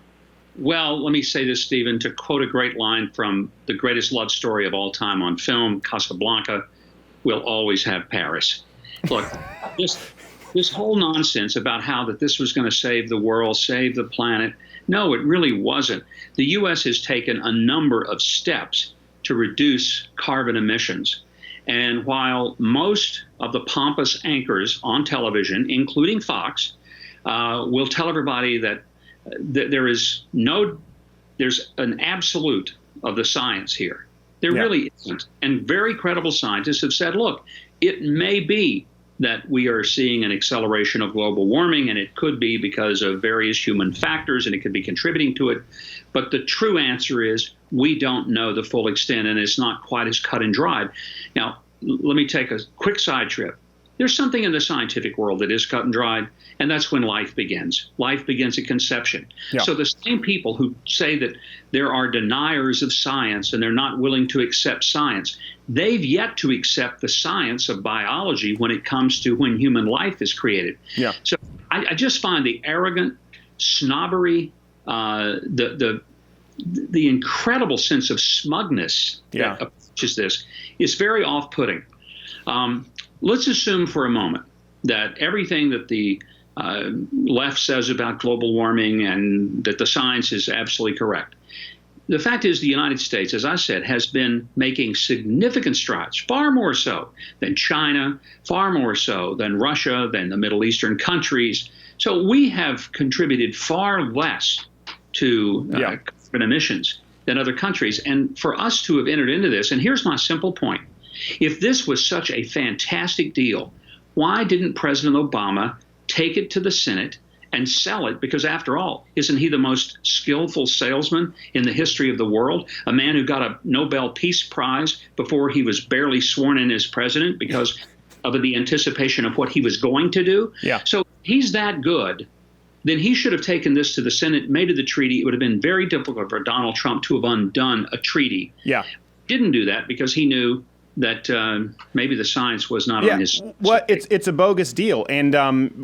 I: Well, let me say this, Stephen, to quote a great line from the greatest love story of all time on film, Casablanca, we'll always have Paris. Look, this whole nonsense about how that this was going to save the world, save the planet, no, it really wasn't. The U.S. has taken a number of steps to reduce carbon emissions. And while most of the pompous anchors on television, including Fox, will tell everybody that there's an absolute of the science here. There really isn't. And very credible scientists have said, look, it may be that we are seeing an acceleration of global warming, and it could be because of various human factors, and it could be contributing to it. But the true answer is we don't know the full extent, and it's not quite as cut and dried. Now, let me take a quick side trip. There's something in the scientific world that is cut and dried, and that's when life begins. Life begins at conception. Yeah. So the same people who say that there are deniers of science and they're not willing to accept science, they've yet to accept the science of biology when it comes to when human life is created. Yeah. So I just find the arrogant snobbery, the incredible sense of smugness that approaches this is very off-putting. Let's assume for a moment that everything that the left says about global warming and that the science is absolutely correct. The fact is the United States, as I said, has been making significant strides, far more so than China, far more so than Russia, than the Middle Eastern countries. So we have contributed far less to carbon emissions than other countries. And for us to have entered into this, and here's my simple point. If this was such a fantastic deal, why didn't President Obama take it to the Senate and sell it? Because after all, isn't he the most skillful salesman in the history of the world? A man who got a Nobel Peace Prize before he was barely sworn in as president because of the anticipation of what he was going to do. Yeah. So he's that good. Then he should have taken this to the Senate, made it the treaty. It would have been very difficult for Donald Trump to have undone a treaty. Yeah. Didn't do that because he knew that maybe the science was not on his side.
A: Well, it's a bogus deal. And,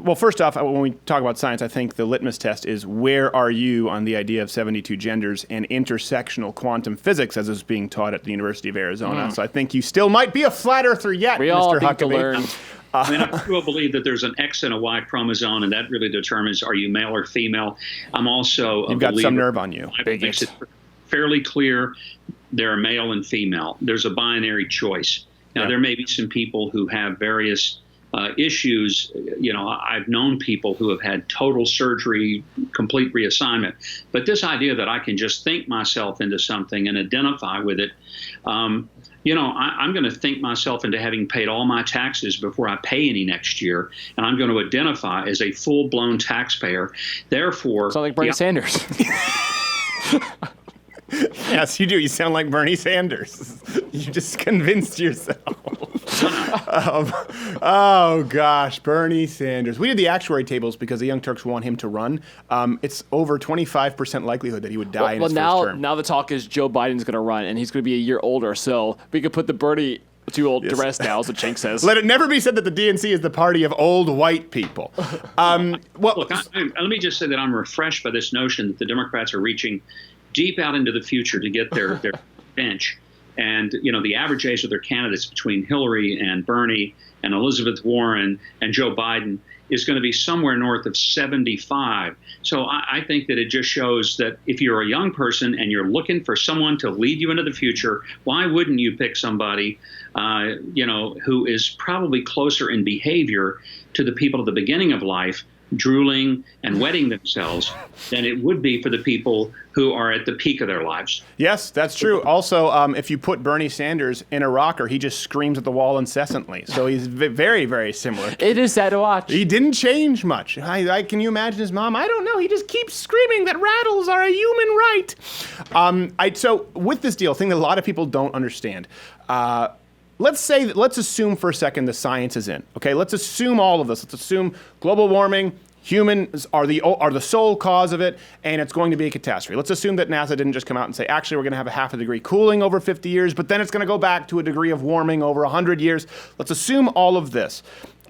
A: well, first off, when we talk about science, I think the litmus test is where are you on the idea of 72 genders and intersectional quantum physics as is being taught at the University of Arizona. So I think you still might be a flat earther yet,
B: We all
A: Mr.
B: need to
A: Huckabee.
B: learn.
I: I mean, I still believe that there's an X and a Y chromosome, and that really determines are you male or female. I'm also a
A: You've got some
I: believer-
A: nerve on you.
I: It makes it fairly clear there are male and female. There's a binary choice. Now, there may be some people who have various issues. You know, I've known people who have had total surgery, complete reassignment. But this idea that I can just think myself into something and identify with it, you know, I'm going to think myself into having paid all my taxes before I pay any next year, and I'm going to identify as a full-blown taxpayer. Therefore,
B: Sound like Bernie Sanders.
A: Yes, you do. You sound like Bernie Sanders. You just convinced yourself. Oh, gosh, Bernie Sanders. We did the actuary tables because the Young Turks want him to run. It's over 25% likelihood that he would die in his first term.
B: Now the talk is Joe Biden's going to run, and he's going to be a year older, so we could put the Bernie too old to rest now, as the Chink says.
A: Let it never be said that the DNC is the party of old white people.
I: Look, let me just say that I'm refreshed by this notion that the Democrats are reaching deep out into the future to get their bench. And, you know, the average age of their candidates between Hillary and Bernie and Elizabeth Warren and Joe Biden is going to be somewhere north of 75. So I think that it just shows that if you're a young person and you're looking for someone to lead you into the future, why wouldn't you pick somebody, you know, who is probably closer in behavior to the people at the beginning of life, drooling and wetting themselves, than it would be for the people who are at the peak of their lives.
A: Yes, that's true. Also, if you put Bernie Sanders in a rocker, he just screams at the wall incessantly. So he's very, very similar.
B: It is sad to watch.
A: He didn't change much. Can you imagine his mom? I don't know. He just keeps screaming that rattles are a human right. So with this deal, thing that a lot of people don't understand, let's assume for a second the science is in. Okay, let's assume all of this. Let's assume global warming, humans are the sole cause of it, and it's going to be a catastrophe. Let's assume that NASA didn't just come out and say, actually, we're going to have a half a degree cooling over 50 years, but then it's going to go back to a degree of warming over 100 years. Let's assume all of this.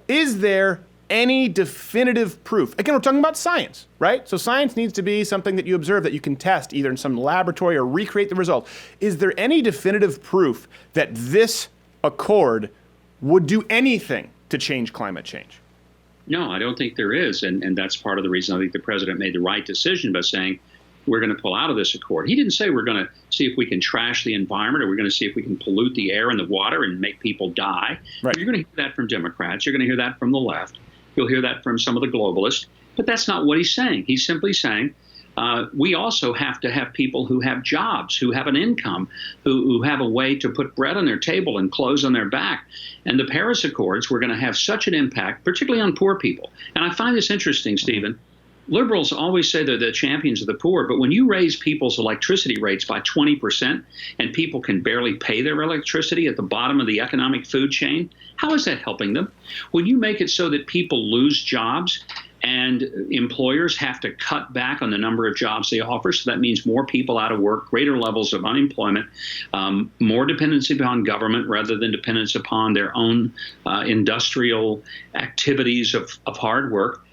A: Is there any definitive proof? Again, we're talking about science, right? So science needs to be something that you observe, that you can test either in some laboratory or recreate the result. Is there any definitive proof that this accord would do anything to change climate change?
I: No, I don't think there is. And that's part of the reason I think the president made the right decision by saying, we're going to pull out of this accord. He didn't say we're going to see if we can trash the environment or we're going to see if we can pollute the air and the water and make people die.
A: Right.
I: You're going to hear that from Democrats. You're going to hear that from the left. You'll hear that from some of the globalists. But that's not what he's saying. He's simply saying, we also have to have people who have jobs, who have an income, who have a way to put bread on their table and clothes on their back. And the Paris Accords were going to have such an impact, particularly on poor people. And I find this interesting, Stephen. Liberals always say they're the champions of the poor, but when you raise people's electricity rates by 20% and people can barely pay their electricity at the bottom of the economic food chain, how is that helping them? When you make it so that people lose jobs and employers have to cut back on the number of jobs they offer, so that means more people out of work, greater levels of unemployment, more dependency upon government rather than dependence upon their own industrial activities of hard work.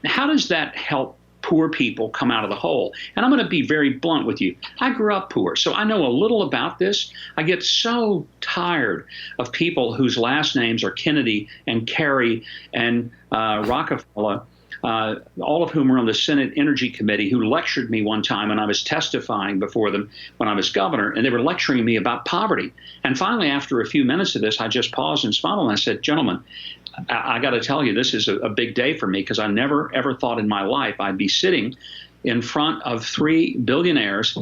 I: How does that help poor people come out of the hole? And I'm going to be very blunt with you. I grew up poor, so I know a little about this. I get so tired of people whose last names are Kennedy and Kerry and Rockefeller, all of whom were on the Senate Energy Committee, who lectured me one time when I was testifying before them when I was governor, and they were lecturing me about poverty. And finally, after a few minutes of this, I just paused and smiled, and I said, gentlemen, I got to tell you, this is a big day for me, because I never, ever thought in my life I'd be sitting in front of 3 billionaires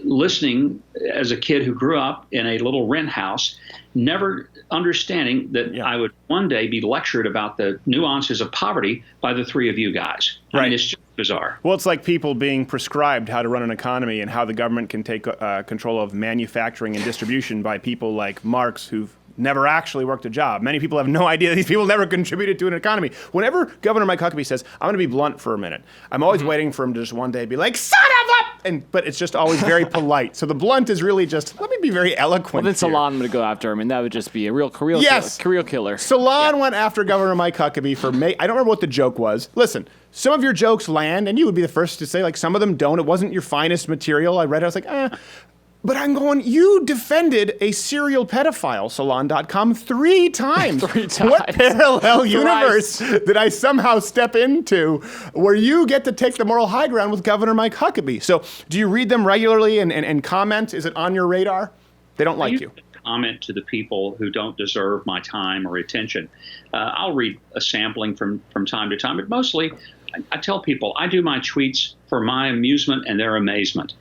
I: listening as a kid who grew up in a little rent house, never understanding that I would one day be lectured about the nuances of poverty by the 3 of you guys. I mean, it's just bizarre.
A: Well, it's like people being prescribed how to run an economy and how the government can take control of manufacturing and distribution by people like Marx, who've never actually worked a job. Many people have no idea these people never contributed to an economy. Whenever Governor Mike Huckabee says, I'm going to be blunt for a minute, I'm always waiting for him to just one day be like, son of a... but it's just always very polite. So the blunt is really just, let me be very eloquent.
B: Well, then
A: here.
B: Salon would go after him, and that would just be a real career killer.
A: Salon went after Governor Mike Huckabee for I don't remember what the joke was. Listen, some of your jokes land, and you would be the first to say, like, some of them don't. It wasn't your finest material. I read it, I was like, But I'm going, you defended a serial pedophile, Salon.com, 3 times.
B: 3 times.
A: What parallel universe did I somehow step into where you get to take the moral high ground with Governor Mike Huckabee? So do you read them regularly and comment? Is it on your radar? They don't like you.
I: Comment to the people who don't deserve my time or attention. I'll read a sampling from time to time, but mostly I tell people I do my tweets for my amusement and their amazement.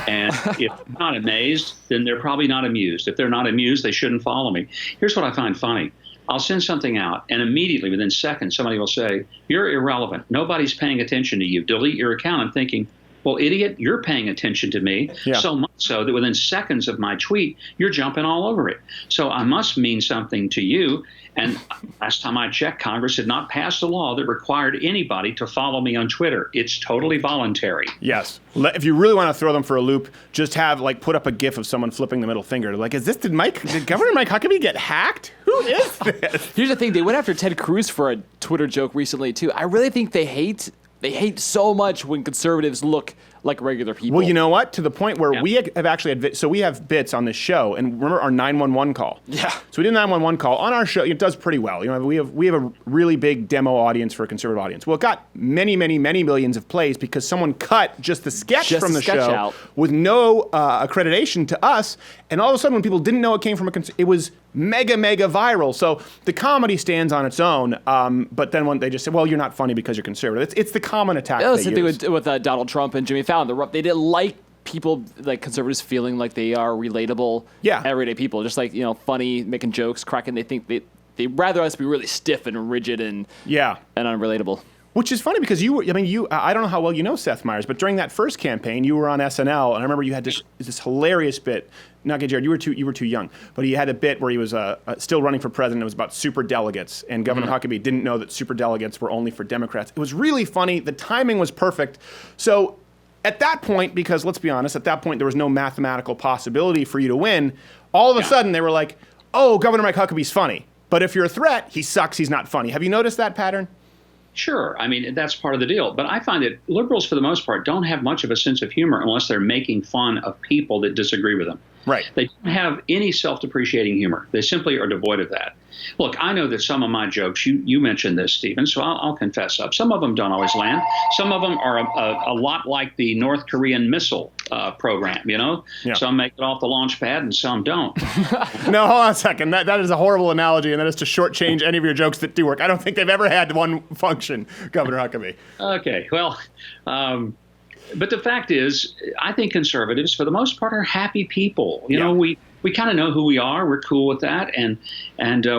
I: And if they're not amazed, then they're probably not amused. If they're not amused, they shouldn't follow me. Here's what I find funny. I'll send something out, and immediately, within seconds, somebody will say, "You're irrelevant. Nobody's paying attention to you. Delete your account." I'm thinking, well, idiot, you're paying attention to me, so much so that within seconds of my tweet, you're jumping all over it. So I must mean something to you. And last time I checked, Congress had not passed a law that required anybody to follow me on Twitter. It's totally voluntary.
A: Yes. If you really want to throw them for a loop, just have, like, put up a GIF of someone flipping the middle finger. Like, did Governor Mike Huckabee get hacked? Who is this?
B: Here's the thing. They went after Ted Cruz for a Twitter joke recently, too. I really think they hate so much when conservatives look like regular people.
A: Well, you know what? To the point where we have actually had, so we have bits on this show, and remember our 911 call?
B: Yeah.
A: So we did a 911 call on our show. It does pretty well. You know, we have a really big demo audience for a conservative audience. Well, it got many, many, many millions of plays because someone cut just the sketch from the show
B: out
A: with no accreditation to us, and all of a sudden when people didn't know it came from it was mega, mega viral. So the comedy stands on its own, but then when they just said, well, you're not funny because you're conservative. It's the common attack
B: that was
A: they
B: the
A: use.
B: thing with Donald Trump and Jimmy Fallon. They didn't like people, like conservatives, feeling like they are relatable, everyday people, just like, funny, making jokes, cracking. They think they rather us be really stiff and rigid and unrelatable. Which is funny because I don't know how well you know Seth Meyers, but during that first campaign, you were on SNL, and I remember you had this hilarious bit. Not get Jared, you were too young, but he had a bit where he was still running for president. It was about super delegates, and Governor Huckabee didn't know that super delegates were only for Democrats. It was really funny. The timing was perfect. So at that point, because let's be honest, at that point there was no mathematical possibility for you to win. All of a sudden they were like, "Oh, Governor Mike Huckabee's funny, but if you're a threat, he sucks. He's not funny." Have you noticed that pattern?
I: Sure. I mean, that's part of the deal. But I find that liberals, for the most part, don't have much of a sense of humor unless they're making fun of people that disagree with them.
A: Right.
I: They don't have any self-depreciating humor. They simply are devoid of that. Look, I know that some of my jokes, you mentioned this, Stephen, so I'll confess up. Some of them don't always land. Some of them are a lot like the North Korean missile program, Yeah. Some make it off the launch pad and some don't.
A: No, hold on a second. That is a horrible analogy, and that is to shortchange any of your jokes that do work. I don't think they've ever had one function, Governor Huckabee.
I: Okay, well, but the fact is, I think conservatives, for the most part, are happy people. We kind of know who we are. We're cool with that. And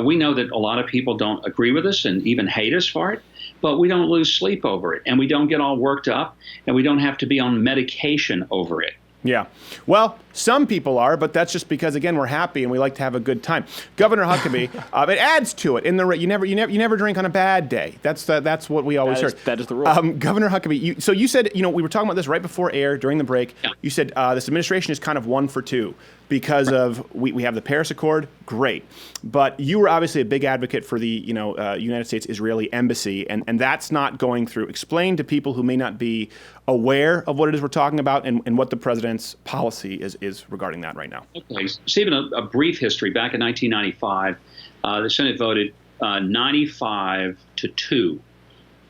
I: we know that a lot of people don't agree with us and even hate us for it. But we don't lose sleep over it. And we don't get all worked up. And we don't have to be on medication over it.
A: Yeah. Well, some people are, but that's just because, again, we're happy and we like to have a good time. Governor Huckabee, it adds to it. You never drink on a bad day. That's what we always heard.
B: That is the rule.
A: Governor Huckabee, so you said, we were talking about this right before air during the break. Yeah. You said this administration is kind of 1 for 2 because of we have the Paris Accord. Great. But you were obviously a big advocate for the United States Israeli embassy, and that's not going through. Explain to people who may not be aware of what it is we're talking about and what the president's policy is regarding that right now.
I: Okay. Stephen, a brief history. Back in 1995, the Senate voted 95-2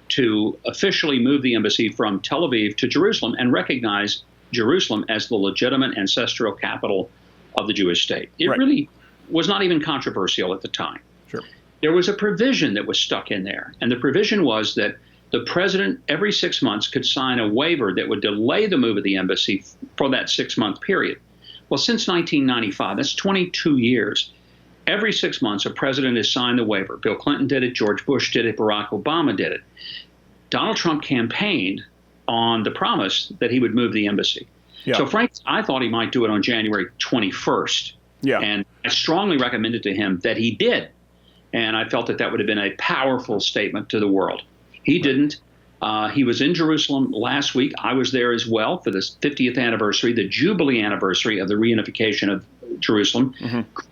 I: to officially move the embassy from Tel Aviv to Jerusalem and recognize Jerusalem as the legitimate ancestral capital of the Jewish state. It really was not even controversial at the time.
A: Sure.
I: There was a provision that was stuck in there, and the provision was that the president every 6 months could sign a waiver that would delay the move of the embassy for that 6-month period. Well, since 1995, that's 22 years, every 6 months a president has signed the waiver. Bill Clinton did it, George Bush did it, Barack Obama did it. Donald Trump campaigned on the promise that he would move the embassy. Yeah. So frankly, I thought he might do it on January 21st.
A: Yeah.
I: And I strongly recommended to him that he did. And I felt that would have been a powerful statement to the world. He didn't. He was in Jerusalem last week. I was there as well for this 50th anniversary, the Jubilee anniversary of the reunification of Jerusalem.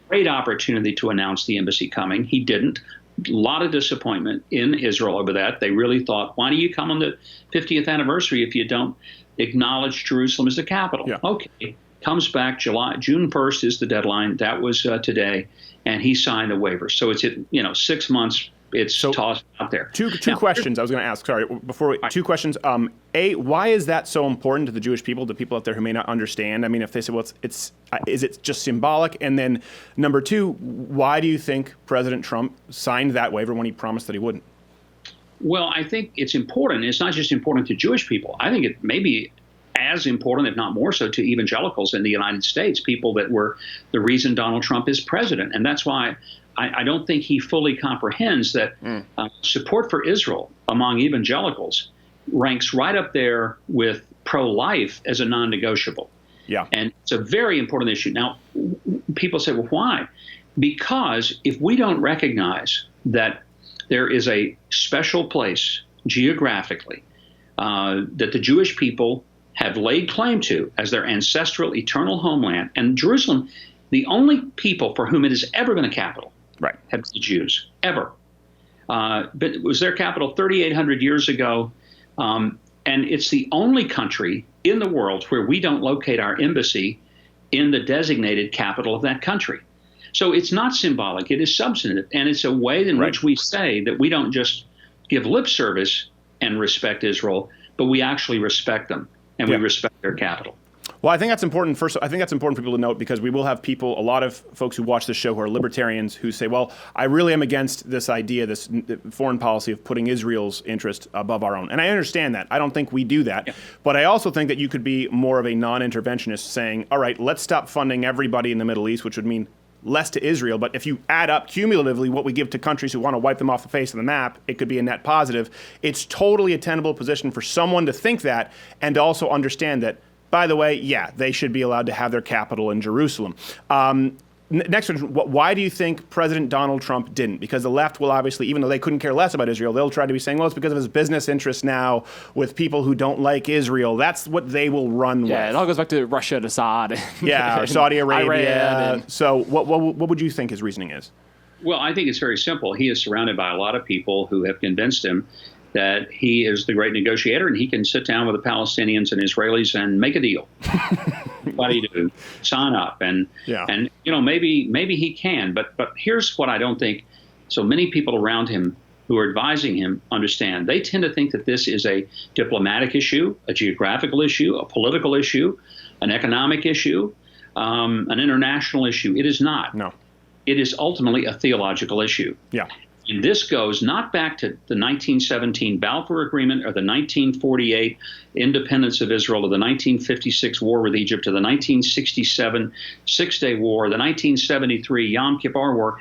I: Great opportunity to announce the embassy coming. He didn't. A lot of disappointment in Israel over that. They really thought, why do you come on the 50th anniversary if you don't acknowledge Jerusalem as the capital?
A: Yeah.
I: Okay. Comes back June 1st is the deadline. That was today. And he signed the waiver. So it's 6 months. It's tossed out there.
A: Two questions I was going to ask. Sorry, two questions. A, why is that so important to the Jewish people, to people out there who may not understand? I mean, if they say, well, is it just symbolic? And then number two, why do you think President Trump signed that waiver when he promised that he wouldn't?
I: Well, I think it's important. It's not just important to Jewish people. I think it may be as important, if not more so, to evangelicals in the United States, people that were the reason Donald Trump is president. And that's why I don't think he fully comprehends that support for Israel among evangelicals ranks right up there with pro-life as a non-negotiable.
A: Yeah.
I: And it's a very important issue. Now, people say, well, why? Because if we don't recognize that there is a special place geographically that the Jewish people have laid claim to as their ancestral eternal homeland, and Jerusalem, the only people for whom it has ever been a capital,
A: right,
I: have been the Jews, ever. But it was their capital 3,800 years ago, and it's the only country in the world where we don't locate our embassy in the designated capital of that country. So it's not symbolic, it is substantive, and it's a way in which we say that we don't just give lip service and respect Israel, but we actually respect them, and we respect their capital.
A: Well, I think that's important. First, I think that's important for people to note, because we will have people, a lot of folks who watch this show who are libertarians, who say, well, I really am against this idea, this foreign policy of putting Israel's interest above our own. And I understand that. I don't think we do that. Yeah. But I also think that you could be more of a non-interventionist, saying, all right, let's stop funding everybody in the Middle East, which would mean less to Israel. But if you add up cumulatively what we give to countries who want to wipe them off the face of the map, it could be a net positive. It's totally a tenable position for someone to think that, and to also understand that, by the way, yeah, they should be allowed to have their capital in Jerusalem. Next one, why do you think President Donald Trump didn't? Because the left will obviously, even though they couldn't care less about Israel, they'll try to be saying, well, it's because of his business interests now with people who don't like Israel. That's what they will run with.
B: Yeah, it all goes back to Russia and Assad.
A: Or Saudi Arabia.
B: Iran.
A: So what would you think his reasoning is?
I: Well, I think it's very simple. He is surrounded by a lot of people who have convinced him that he is the great negotiator and he can sit down with the Palestinians and Israelis and make a deal. Everybody to sign up, and maybe he can, but here's what I don't think so many people around him who are advising him understand. They tend to think that this is a diplomatic issue, a geographical issue, a political issue, an economic issue, an international issue. It is not.
A: No.
I: It is ultimately a theological issue.
A: Yeah.
I: And this goes not back to the 1917 Balfour Agreement or the 1948 independence of Israel or the 1956 war with Egypt or the 1967 Six-Day War, the 1973 Yom Kippur War.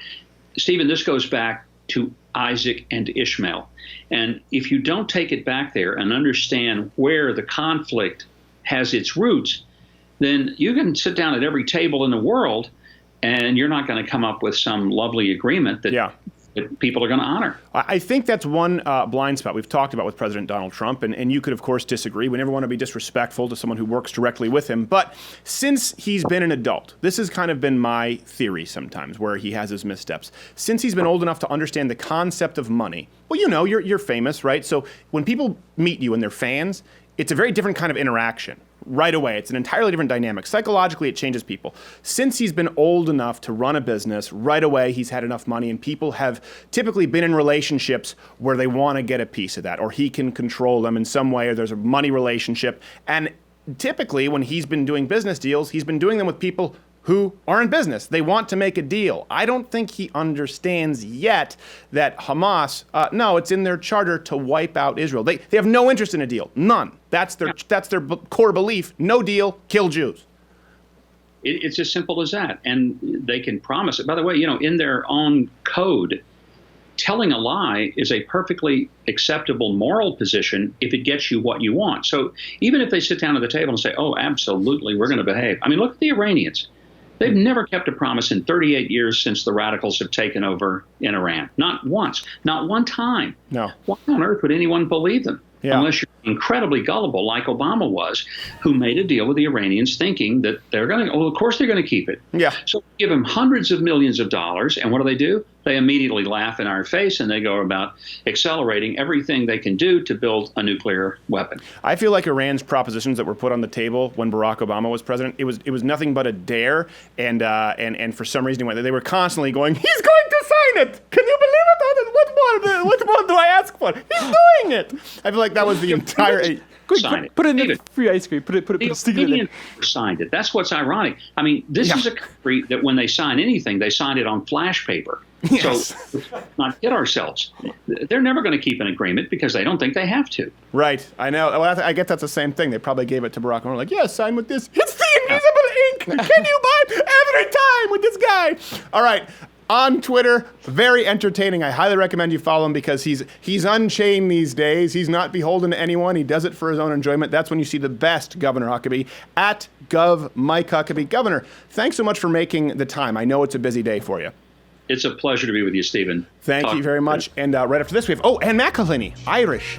I: Stephen, this goes back to Isaac and Ishmael. And if you don't take it back there and understand where the conflict has its roots, then you can sit down at every table in the world and you're not going to come up with some lovely agreement that people are going to honor.
A: I think that's one blind spot we've talked about with President Donald Trump, and you could, of course, disagree. We never want to be disrespectful to someone who works directly with him. But since he's been an adult, this has kind of been my theory sometimes, where he has his missteps. Since he's been old enough to understand the concept of money, well, you're famous, right? So when people meet you and they're fans, it's a very different kind of interaction. Right away. It's an entirely different dynamic. Psychologically, it changes people. Since he's been old enough to run a business, right away he's had enough money, and people have typically been in relationships where they want to get a piece of that, or he can control them in some way, or there's a money relationship. And typically when he's been doing business deals, he's been doing them with people who are in business. They want to make a deal. I don't think he understands yet that Hamas, no, it's in their charter to wipe out Israel. They have no interest in a deal. None. That's their core belief. No deal, kill Jews.
I: It's as simple as that. And they can promise it. By the way, in their own code, telling a lie is a perfectly acceptable moral position if it gets you what you want. So even if they sit down at the table and say, oh, absolutely, we're going to behave. I mean, look at the Iranians. They've never kept a promise in 38 years since the radicals have taken over in Iran. Not once. Not one time.
A: No.
I: Why on earth would anyone believe them? unless you're incredibly gullible like Obama was, who made a deal with the Iranians thinking that they're going to, of course they're going to keep it.
A: Yeah.
I: So give them hundreds of millions of dollars, and what do? They immediately laugh in our face, and they go about accelerating everything they can do to build a nuclear weapon.
A: I feel like Iran's propositions that were put on the table when Barack Obama was president, it was nothing but a dare, and for some reason they were constantly going, he's going to sign it. Can you believe it? What more do I ask for? He's doing it. I feel like that was the entire.
I: Sign it.
B: Put it in the free ice cream. Put
I: The
B: stick it in
I: Iranians signed it. That's what's ironic. I mean, this is a country that when they sign anything, they sign it on flash paper.
A: Yes.
I: So let's not kid ourselves. They're never going to keep an agreement because they don't think they have to.
A: Right. I know. Well, I guess that's the same thing. They probably gave it to Barack Obama. Like, yeah, sign with this. It's the invisible ink. Can you buy it every time with this guy? All right. On Twitter, very entertaining. I highly recommend you follow him because he's unchained these days. He's not beholden to anyone. He does it for his own enjoyment. That's when you see the best Governor Huckabee at Gov Mike Huckabee. Governor, thanks so much for making the time. I know it's a busy day for you.
I: It's a pleasure to be with you, Stephen.
A: Thank you very much. And right after this, we have Ann McElhinney, Irish.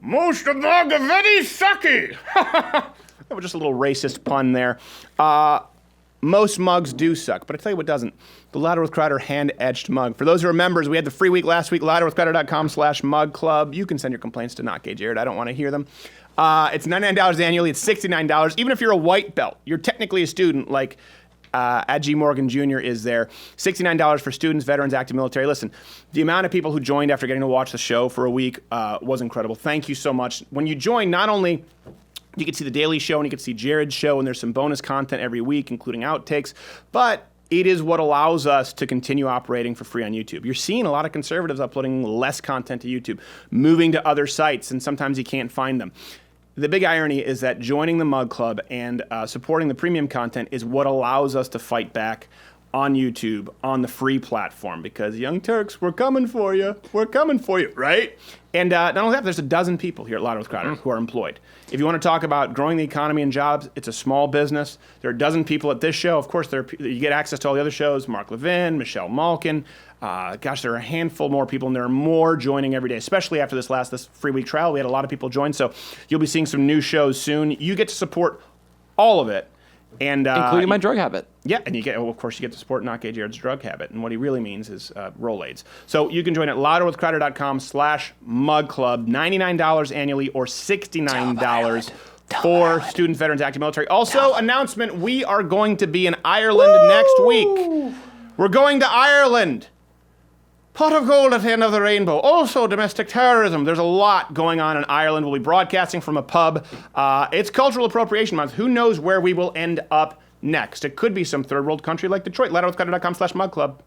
A: Most of the very sucky. That was just a little racist pun there. Most mugs do suck, but I tell you what doesn't. The Louder with Crowder hand-etched mug. For those who are members, we had the free week last week, louderwithcrowder.com/mug club. You can send your complaints to Not Gay Jared. I don't want to hear them. It's $99 annually. It's $69. Even if you're a white belt, you're technically a student like G. Morgan Jr. is there. $69 for students, veterans, active military. Listen, the amount of people who joined after getting to watch the show for a week was incredible. Thank you so much. When you join, not only you can see the Daily Show and you can see Jared's show, and there's some bonus content every week, including outtakes, but it is what allows us to continue operating for free on YouTube. You're seeing a lot of conservatives uploading less content to YouTube, moving to other sites, and sometimes you can't find them. The big irony is that joining the Mug Club and supporting the premium content is what allows us to fight back on YouTube, on the free platform, because Young Turks, we're coming for you. We're coming for you, right? And not only that, there's a dozen people here at Louder with Crowder who are employed. If you want to talk about growing the economy and jobs, it's a small business. There are a dozen people at this show. Of course, you get access to all the other shows, Mark Levin, Michelle Malkin. There are a handful more people, and there are more joining every day, especially after this free week trial. We had a lot of people join, so you'll be seeing some new shows soon. You get to support all of it. And
B: including my drug habit.
A: Yeah, and you get to support Not Gay Jared's drug habit. And what he really means is Rolaids. So you can join at louderwithcrowder.com/mug club, $99 annually or $69 for students, veterans, active military. Also, announcement, we are going to be in Ireland next week. We're going to Ireland. Pot of gold at the end of the rainbow. Also, domestic terrorism. There's a lot going on in Ireland. We'll be broadcasting from a pub. It's Cultural Appropriation Month. Who knows where we will end up next? It could be some third world country like Detroit. louderwithcrowder.com/mug club.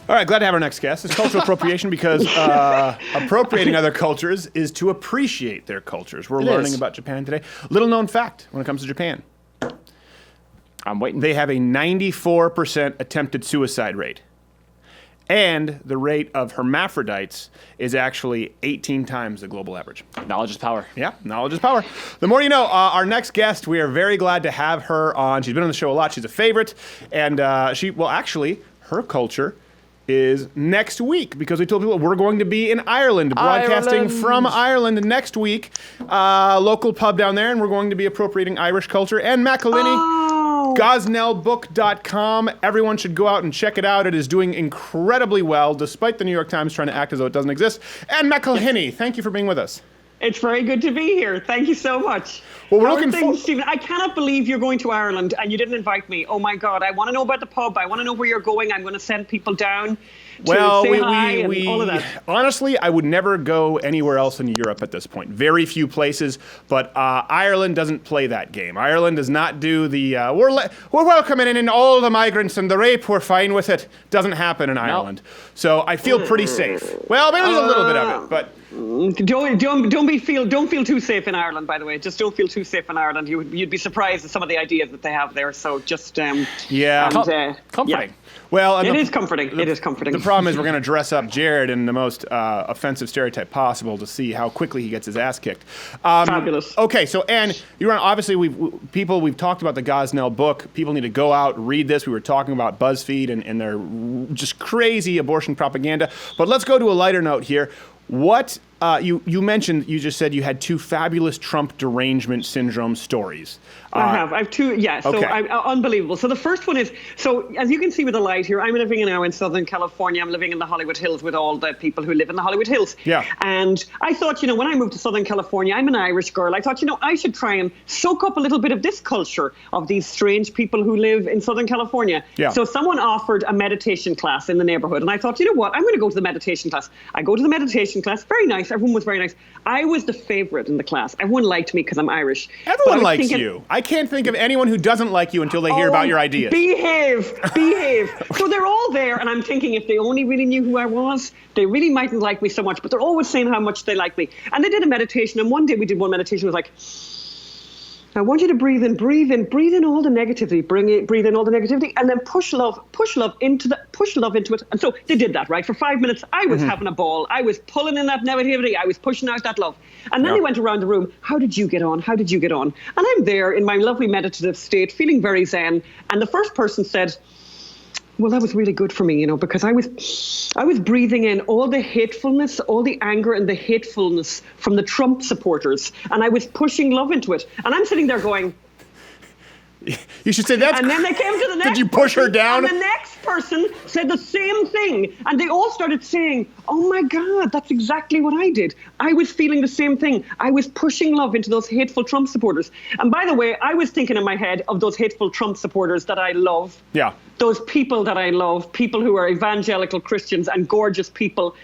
A: All right, glad to have our next guest. It's cultural appropriation because appropriating other cultures is to appreciate their cultures. We're learning about Japan today. Little known fact when it comes to Japan.
B: I'm waiting.
A: They have a 94% attempted suicide rate. And the rate of hermaphrodites is actually 18 times the global average.
B: Knowledge is power.
A: Yeah, knowledge is power. The more you know. Our next guest, we are very glad to have her on. She's been on the show a lot. She's a favorite. And her culture is next week, because we told people we're going to be in Ireland, broadcasting from Ireland next week. Local pub down there, and we're going to be appropriating Irish culture. And McElhinney, gosnellbook.com. Everyone should go out and check it out. It is doing incredibly well, despite the New York Times trying to act as though it doesn't exist. And McElhinney, thank you for being with us.
J: It's very good to be here. Thank you so much.
A: Well, we're looking forward.
J: Stephen, I cannot believe you're going to Ireland and you didn't invite me. Oh my God, I want to know about the pub. I want to know where you're going. I'm going to send people down.
A: Well,
J: say hi and all of that.
A: Honestly, I would never go anywhere else in Europe at this point. Very few places, but Ireland doesn't play that game. Ireland does not do the we're welcoming in all the migrants and the rape. We're fine with it. Doesn't happen in Ireland. So I feel pretty safe. Well, maybe there's a little bit of it, but.
J: Don't feel too safe in Ireland, by the way. Just don't feel too safe in Ireland. You'd be surprised at some of the ideas that they have there. So just
B: comforting.
J: Yeah.
A: Well,
J: it is comforting. It is comforting.
A: The problem is we're going to dress up Jared in the most offensive stereotype possible to see how quickly he gets his ass kicked.
J: Fabulous.
A: Okay, so Ann, obviously we've talked about the Gosnell book. People need to go out and read this. We were talking about BuzzFeed and their just crazy abortion propaganda. But let's go to a lighter note here. What you mentioned, you just said you had 2 fabulous Trump derangement syndrome stories.
J: I have 2, yeah, so
A: okay.
J: Unbelievable. So the first one is, so as you can see with the light here, I'm living now in Southern California. I'm living in the Hollywood Hills with all the people who live in the Hollywood Hills.
A: Yeah.
J: And I thought, when I moved to Southern California, I'm an Irish girl. I thought, I should try and soak up a little bit of this culture of these strange people who live in Southern California.
A: Yeah.
J: So someone offered a meditation class in the neighborhood. And I thought, you know what, I'm going to go to the meditation class. I go to the meditation class, very nice. Everyone was very nice. I was the favorite in the class. Everyone liked me because I'm Irish.
A: Everyone likes you. I can't think of anyone who doesn't like you until they hear about your ideas.
J: Behave. So they're all there, and I'm thinking if they only really knew who I was, they really mightn't like me so much, but they're always saying how much they like me. And they did a meditation, and one day we did one meditation. It was like, I want you to breathe in all the negativity, breathe in all the negativity, and then push love into it. And so they did that, right? For 5 minutes, I was having a ball. I was pulling in that negativity. I was pushing out that love. And then they went around the room. How did you get on? How did you get on? And I'm there in my lovely meditative state, feeling very zen. And the first person said, well, that was really good for me, because I was breathing in all the hatefulness, all the anger and the hatefulness from the Trump supporters, and I was pushing love into it. And I'm sitting there going,
A: you should say that.
J: And then they came to the next.
A: Did you push her down?
J: And the next person said the same thing, and they all started saying, "Oh my God, that's exactly what I did. I was feeling the same thing. I was pushing love into those hateful Trump supporters." And by the way, I was thinking in my head of those hateful Trump supporters that I love.
A: Yeah.
J: Those people that I love, people who are evangelical Christians and gorgeous people.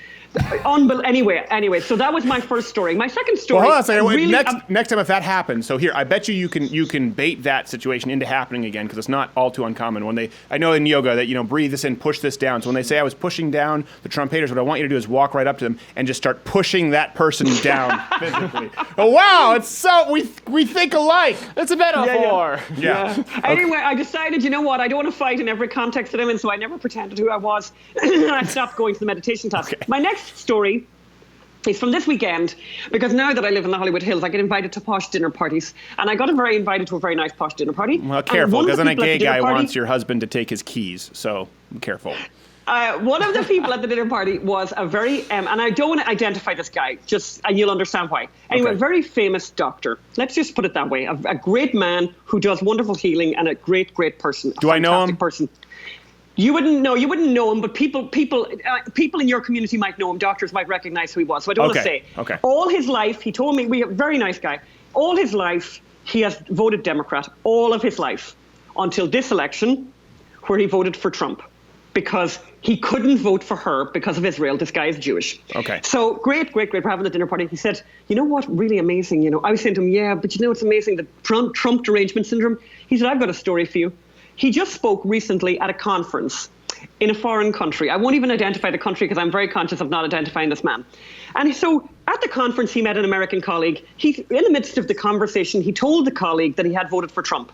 J: Anyway, so that was my first story. My second story.
A: Well, hold on a second. Really, next time if that happens, so here, I bet you can bait that situation into happening again, because it's not all too uncommon. I know in yoga that, breathe this in, push this down. So when they say I was pushing down the Trump haters, what I want you to do is walk right up to them and just start pushing that person down physically. Oh, wow, it's so, we think alike.
B: It's a metaphor.
A: Yeah.
J: Anyway, I decided, you know what, I don't want to fight in every context that I'm in, so I never pretended who I was. And I stopped going to the meditation class. Okay. My next story is from this weekend, because now that I live in the Hollywood Hills, I get invited to posh dinner parties, and I got invited to a very nice posh dinner party.
A: Well, careful, because then a gay guy wants your husband to take his keys, so be careful.
J: One of the people at the dinner party was a very, and I don't want to identify this guy, and you'll understand why. Anyway, okay. A very famous doctor. Let's just put it that way. A great man who does wonderful healing, and a great person.
A: Do I know him?
J: Person. You wouldn't know him, but people in your community might know him. Doctors might recognize who he was. So I don't want to say.
A: Okay.
J: All his life, he told me, very nice guy. All his life, he has voted Democrat. All of his life, until this election, where he voted for Trump, because he couldn't vote for her because of Israel. This guy is Jewish.
A: Okay.
J: So great. We're having the dinner party. He said, you know what, really amazing. I was saying to him, yeah, but it's amazing, the Trump derangement syndrome. He said, I've got a story for you. He just spoke recently at a conference in a foreign country. I won't even identify the country because I'm very conscious of not identifying this man. And so at the conference, he met an American colleague. In the midst of the conversation, he told the colleague that he had voted for Trump.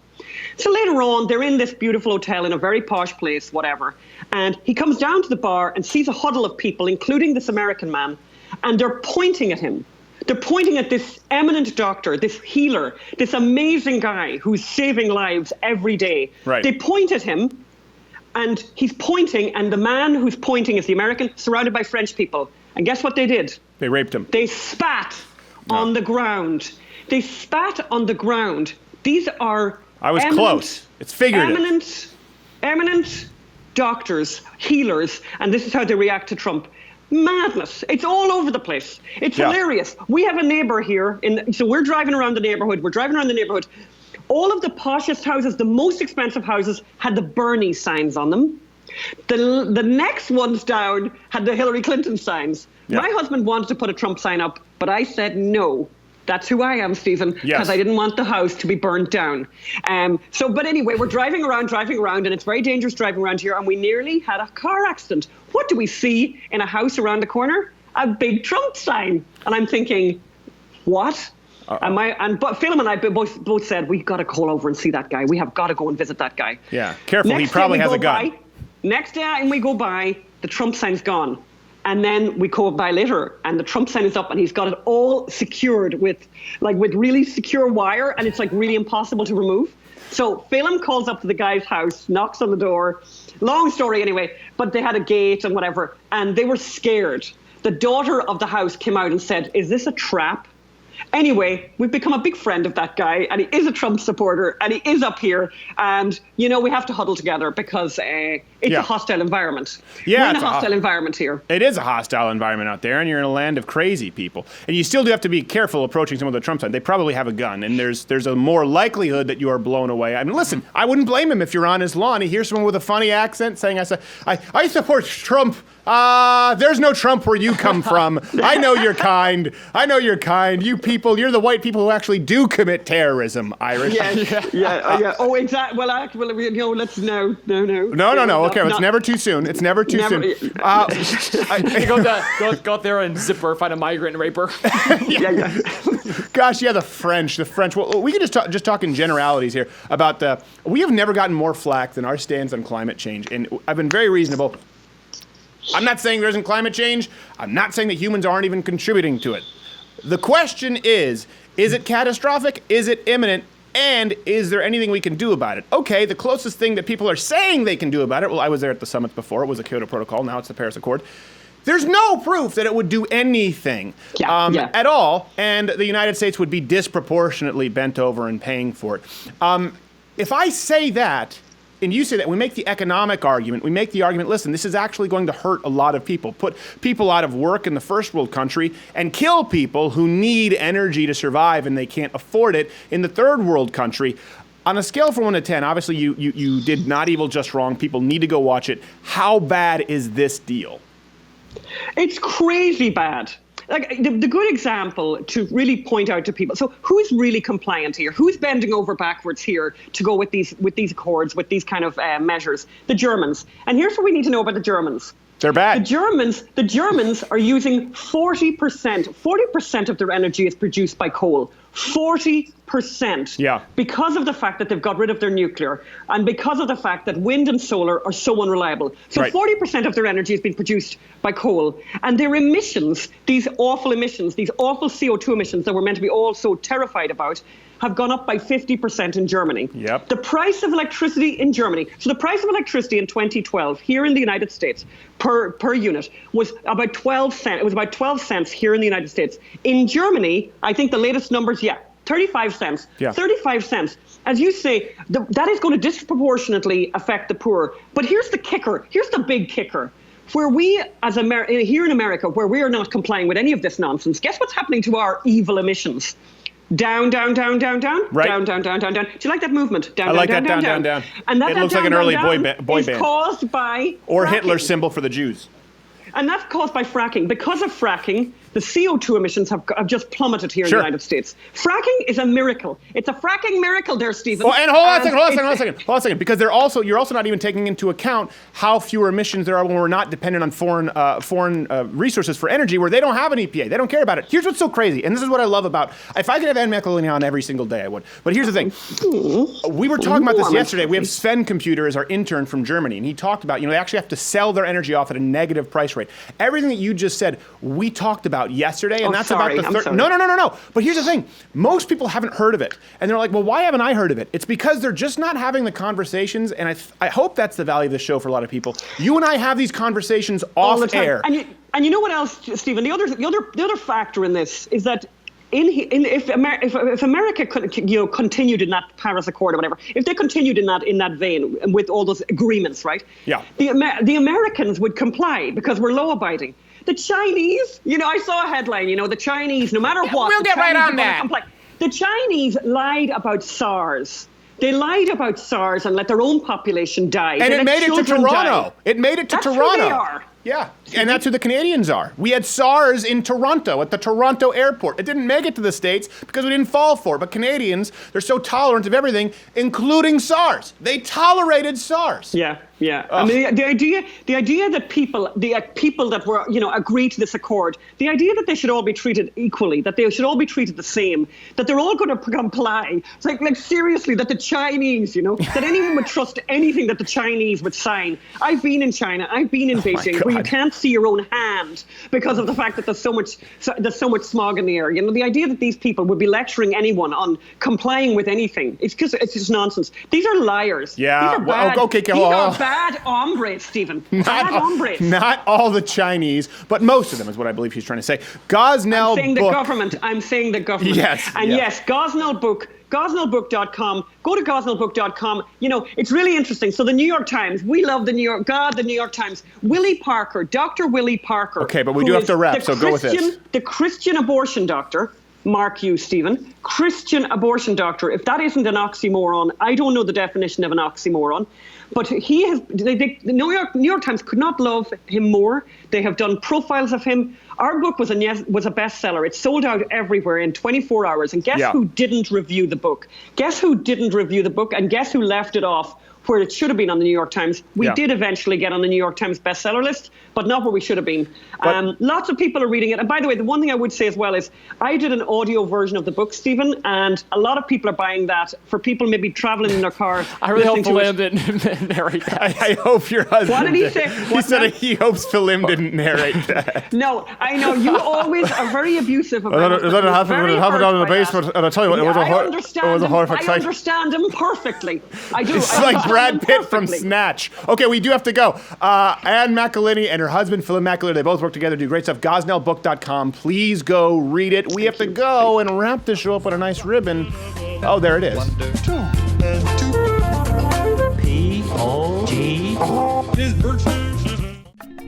J: So later on, they're in this beautiful hotel in a very posh place, whatever. And he comes down to the bar and sees a huddle of people, including this American man, and they're pointing at him. They're pointing at this eminent doctor, this healer, this amazing guy who's saving lives every day.
A: Right.
J: They point at him, and he's pointing, and the man who's pointing is the American, surrounded by French people. And guess what they did?
A: They raped him.
J: They spat on the ground. They spat on the ground. These are
A: I was close. It's figurative.
J: Eminent doctors, healers, and this is how they react to Trump. Madness. It's all over the place. It's hilarious. We have a neighbor here, so we're driving around the neighborhood. All of the poshest houses, the most expensive houses, had the Bernie signs on them. The next ones down had the Hillary Clinton signs.
A: Yeah.
J: My husband wanted to put a Trump sign up, but I said no. That's who I am, Stephen, because I didn't want the house to be burnt down. But anyway, we're driving around, and it's very dangerous driving around here, and we nearly had a car accident. What do we see in a house around the corner? A big Trump sign. And I'm thinking, what? But Phelim and I both said, we've got to call over and see that guy. We have got to go and visit that guy.
A: Yeah, careful, he probably has a gun.
J: Next day, we go by, the Trump sign's gone. And then we go by later, and the Trump sign is up, and he's got it all secured with really secure wire, and it's like really impossible to remove. So Phelim calls up to the guy's house, knocks on the door. Long story anyway, but they had a gate and whatever, and they were scared. The daughter of the house came out and said, "Is this a trap?" Anyway, we've become a big friend of that guy, and he is a Trump supporter, and he is up here, and, we have to huddle together because it's a hostile environment.
A: Yeah,
J: we're in a hostile environment here.
A: It is a hostile environment out there, and you're in a land of crazy people. And you still do have to be careful approaching some of the Trump side. They probably have a gun, and there's a more likelihood that you are blown away. I mean, listen, I wouldn't blame him if you're on his lawn. He hears someone with a funny accent saying, I support Trump. There's no Trump where you come from. I know you're kind. You people, you're the white people who actually do commit terrorism, Irish.
J: Yeah. Oh, exactly. Well, let's no.
A: Okay, it's never too soon. It's never too soon.
B: Go out there and zipper, find a migrant and rape her.
A: Gosh, the French. Well, we can just talk in generalities here about we have never gotten more flack than our stance on climate change, and I've been very reasonable. I'm not saying there isn't climate change. I'm not saying that humans aren't even contributing to it. The question is it catastrophic? Is it imminent? And is there anything we can do about it? Okay, the closest thing that people are saying they can do about it, well, I was there at the summit before. It was a Kyoto Protocol. Now it's the Paris Accord. There's no proof that it would do anything at all, and the United States would be disproportionately bent over and paying for it. If I say that, and you say that, we make the economic argument. We make the argument, listen, this is actually going to hurt a lot of people, put people out of work in the first world country, and kill people who need energy to survive and they can't afford it in the third world country. On a scale from 1 to 10, obviously you did Not Evil, Just Wrong. People need to go watch it. How bad is this deal?
J: It's crazy bad. Like the good example to really point out to people. So who's really compliant here? Who's bending over backwards here to go with these accords, with these kind of measures? The Germans. And here's what we need to know about the Germans.
A: They're bad.
J: The Germans are using 40%. 40% of their energy is produced by coal. 40%.
A: Yeah.
J: Because of the fact that they've got rid of their nuclear, and because of the fact that wind and solar are so unreliable. So 40% of their energy is being produced by coal. And their emissions, these awful CO2 emissions that we're meant to be all so terrified about, have gone up by 50% in Germany.
A: Yep.
J: The price of electricity in Germany, so the price of electricity in 2012 here in the United States per unit was about 12 cents. It was about 12 cents here in the United States. In Germany, I think the latest numbers, 35 cents. Yeah. 35 cents. As you say, that is going to disproportionately affect the poor. But here's the kicker. Here's the big kicker. Where we, here in America, where we are not complying with any of this nonsense, guess what's happening to our evil emissions? Down, down, down, down, down,
A: right.
J: Down, down, down, down, down. Do you like that movement? Down,
A: I like
J: down,
A: that
J: down,
A: down.
J: And that
A: it looks like an early boy band.
J: Is caused by
A: or
J: fracking.
A: Hitler's symbol for the Jews.
J: And that's caused by fracking. Because of fracking, the CO2 emissions have just plummeted here in the United States. Fracking is a miracle. It's a fracking miracle there, Stephen.
A: Oh, and hold on a second. Because you're also not even taking into account how fewer emissions there are when we're not dependent on foreign resources for energy, where they don't have an EPA. They don't care about it. Here's what's so crazy, and this is what I love about. If I could have Ann McElhinney on every single day, I would. But here's the thing. We were talking about this yesterday. We have Sven Computer as our intern from Germany, and he talked about, they actually have to sell their energy off at a negative price rate. Everything that you just said, we talked about yesterday, and that's about the third. No. But here's the thing: most people haven't heard of it, and they're like, "Well, why haven't I heard of it?" It's because they're just not having the conversations, and I hope that's the value of the show for a lot of people. You and I have these conversations off air.
J: And you know what else, Stephen? The other factor in this is that if America continued in that Paris Accord or whatever, if they continued in that vein with all those agreements, right? Yeah. The Americans would comply because we're law abiding. The Chinese, I saw a headline, the Chinese, no matter what.
A: We'll get right on that.
J: The Chinese lied about SARS They lied about SARS and let their own population die.
A: And
J: it
A: made it to Toronto. It made it to Toronto.
J: That's who they are.
A: Yeah, and that's who the Canadians are. We had SARS in Toronto, at the Toronto airport. It didn't make it to the States because we didn't fall for it. But Canadians, they're so tolerant of everything, including SARS. They tolerated SARS.
J: Yeah. I mean, the idea that people that were, agreed to this accord, the idea that they should all be treated equally, that they should all be treated the same, that they're all going to comply. It's like seriously, that the Chinese, that anyone would trust anything that the Chinese would sign. I've been in China. I've been in Beijing, where you can't see your own hand because of the fact that there's so much smog in the air. The idea that these people would be lecturing anyone on complying with anything, it's just nonsense. These are liars.
A: Yeah.
J: These are bad.
A: These
J: are bad hombres, Stephen. Bad hombres.
A: Not all the Chinese, but most of them is what I believe she's trying to say. Gosnell book.
J: I'm saying the government.
A: Yes.
J: And yes, Gosnell book. Gosnellbook.com. Go to Gosnellbook.com. It's really interesting. So the New York Times, we love the New York Times. Willie Parker, Dr. Willie Parker.
A: Okay, but we do have to wrap, so go with this.
J: The Christian abortion doctor. Mark you, Stephen. Christian abortion doctor. If that isn't an oxymoron, I don't know the definition of an oxymoron. But he has. The New York Times could not love him more. They have done profiles of him. Our book was a bestseller. It sold out everywhere in 24 hours. And guess who didn't review the book? Guess who didn't review the book? And guess who left it off where it should have been on the New York Times? We did eventually get on the New York Times bestseller list, but not where we should have been. Lots of people are reading it. And by the way, the one thing I would say as well is I did an audio version of the book, Stephen, and a lot of people are buying that for people maybe traveling in their car.
B: I really hope Philim didn't narrate that.
A: I hope your husband.
J: What did he say?
A: He said he hopes Philim didn't narrate that.
J: No, I know. You always are very abusive about
H: it. That happened down in the basement, and I tell you what, it was a horrific sight.
J: I understand him perfectly. I do.
A: It's like Brad Pitt from Snatch. Okay, we do have to go. Ann McElhinney and her husband, Philim McElhinney, they both work together, do great stuff. Gosnellbook.com. Please go read it. We have to go and wrap this show up with a nice ribbon. Oh, there it is.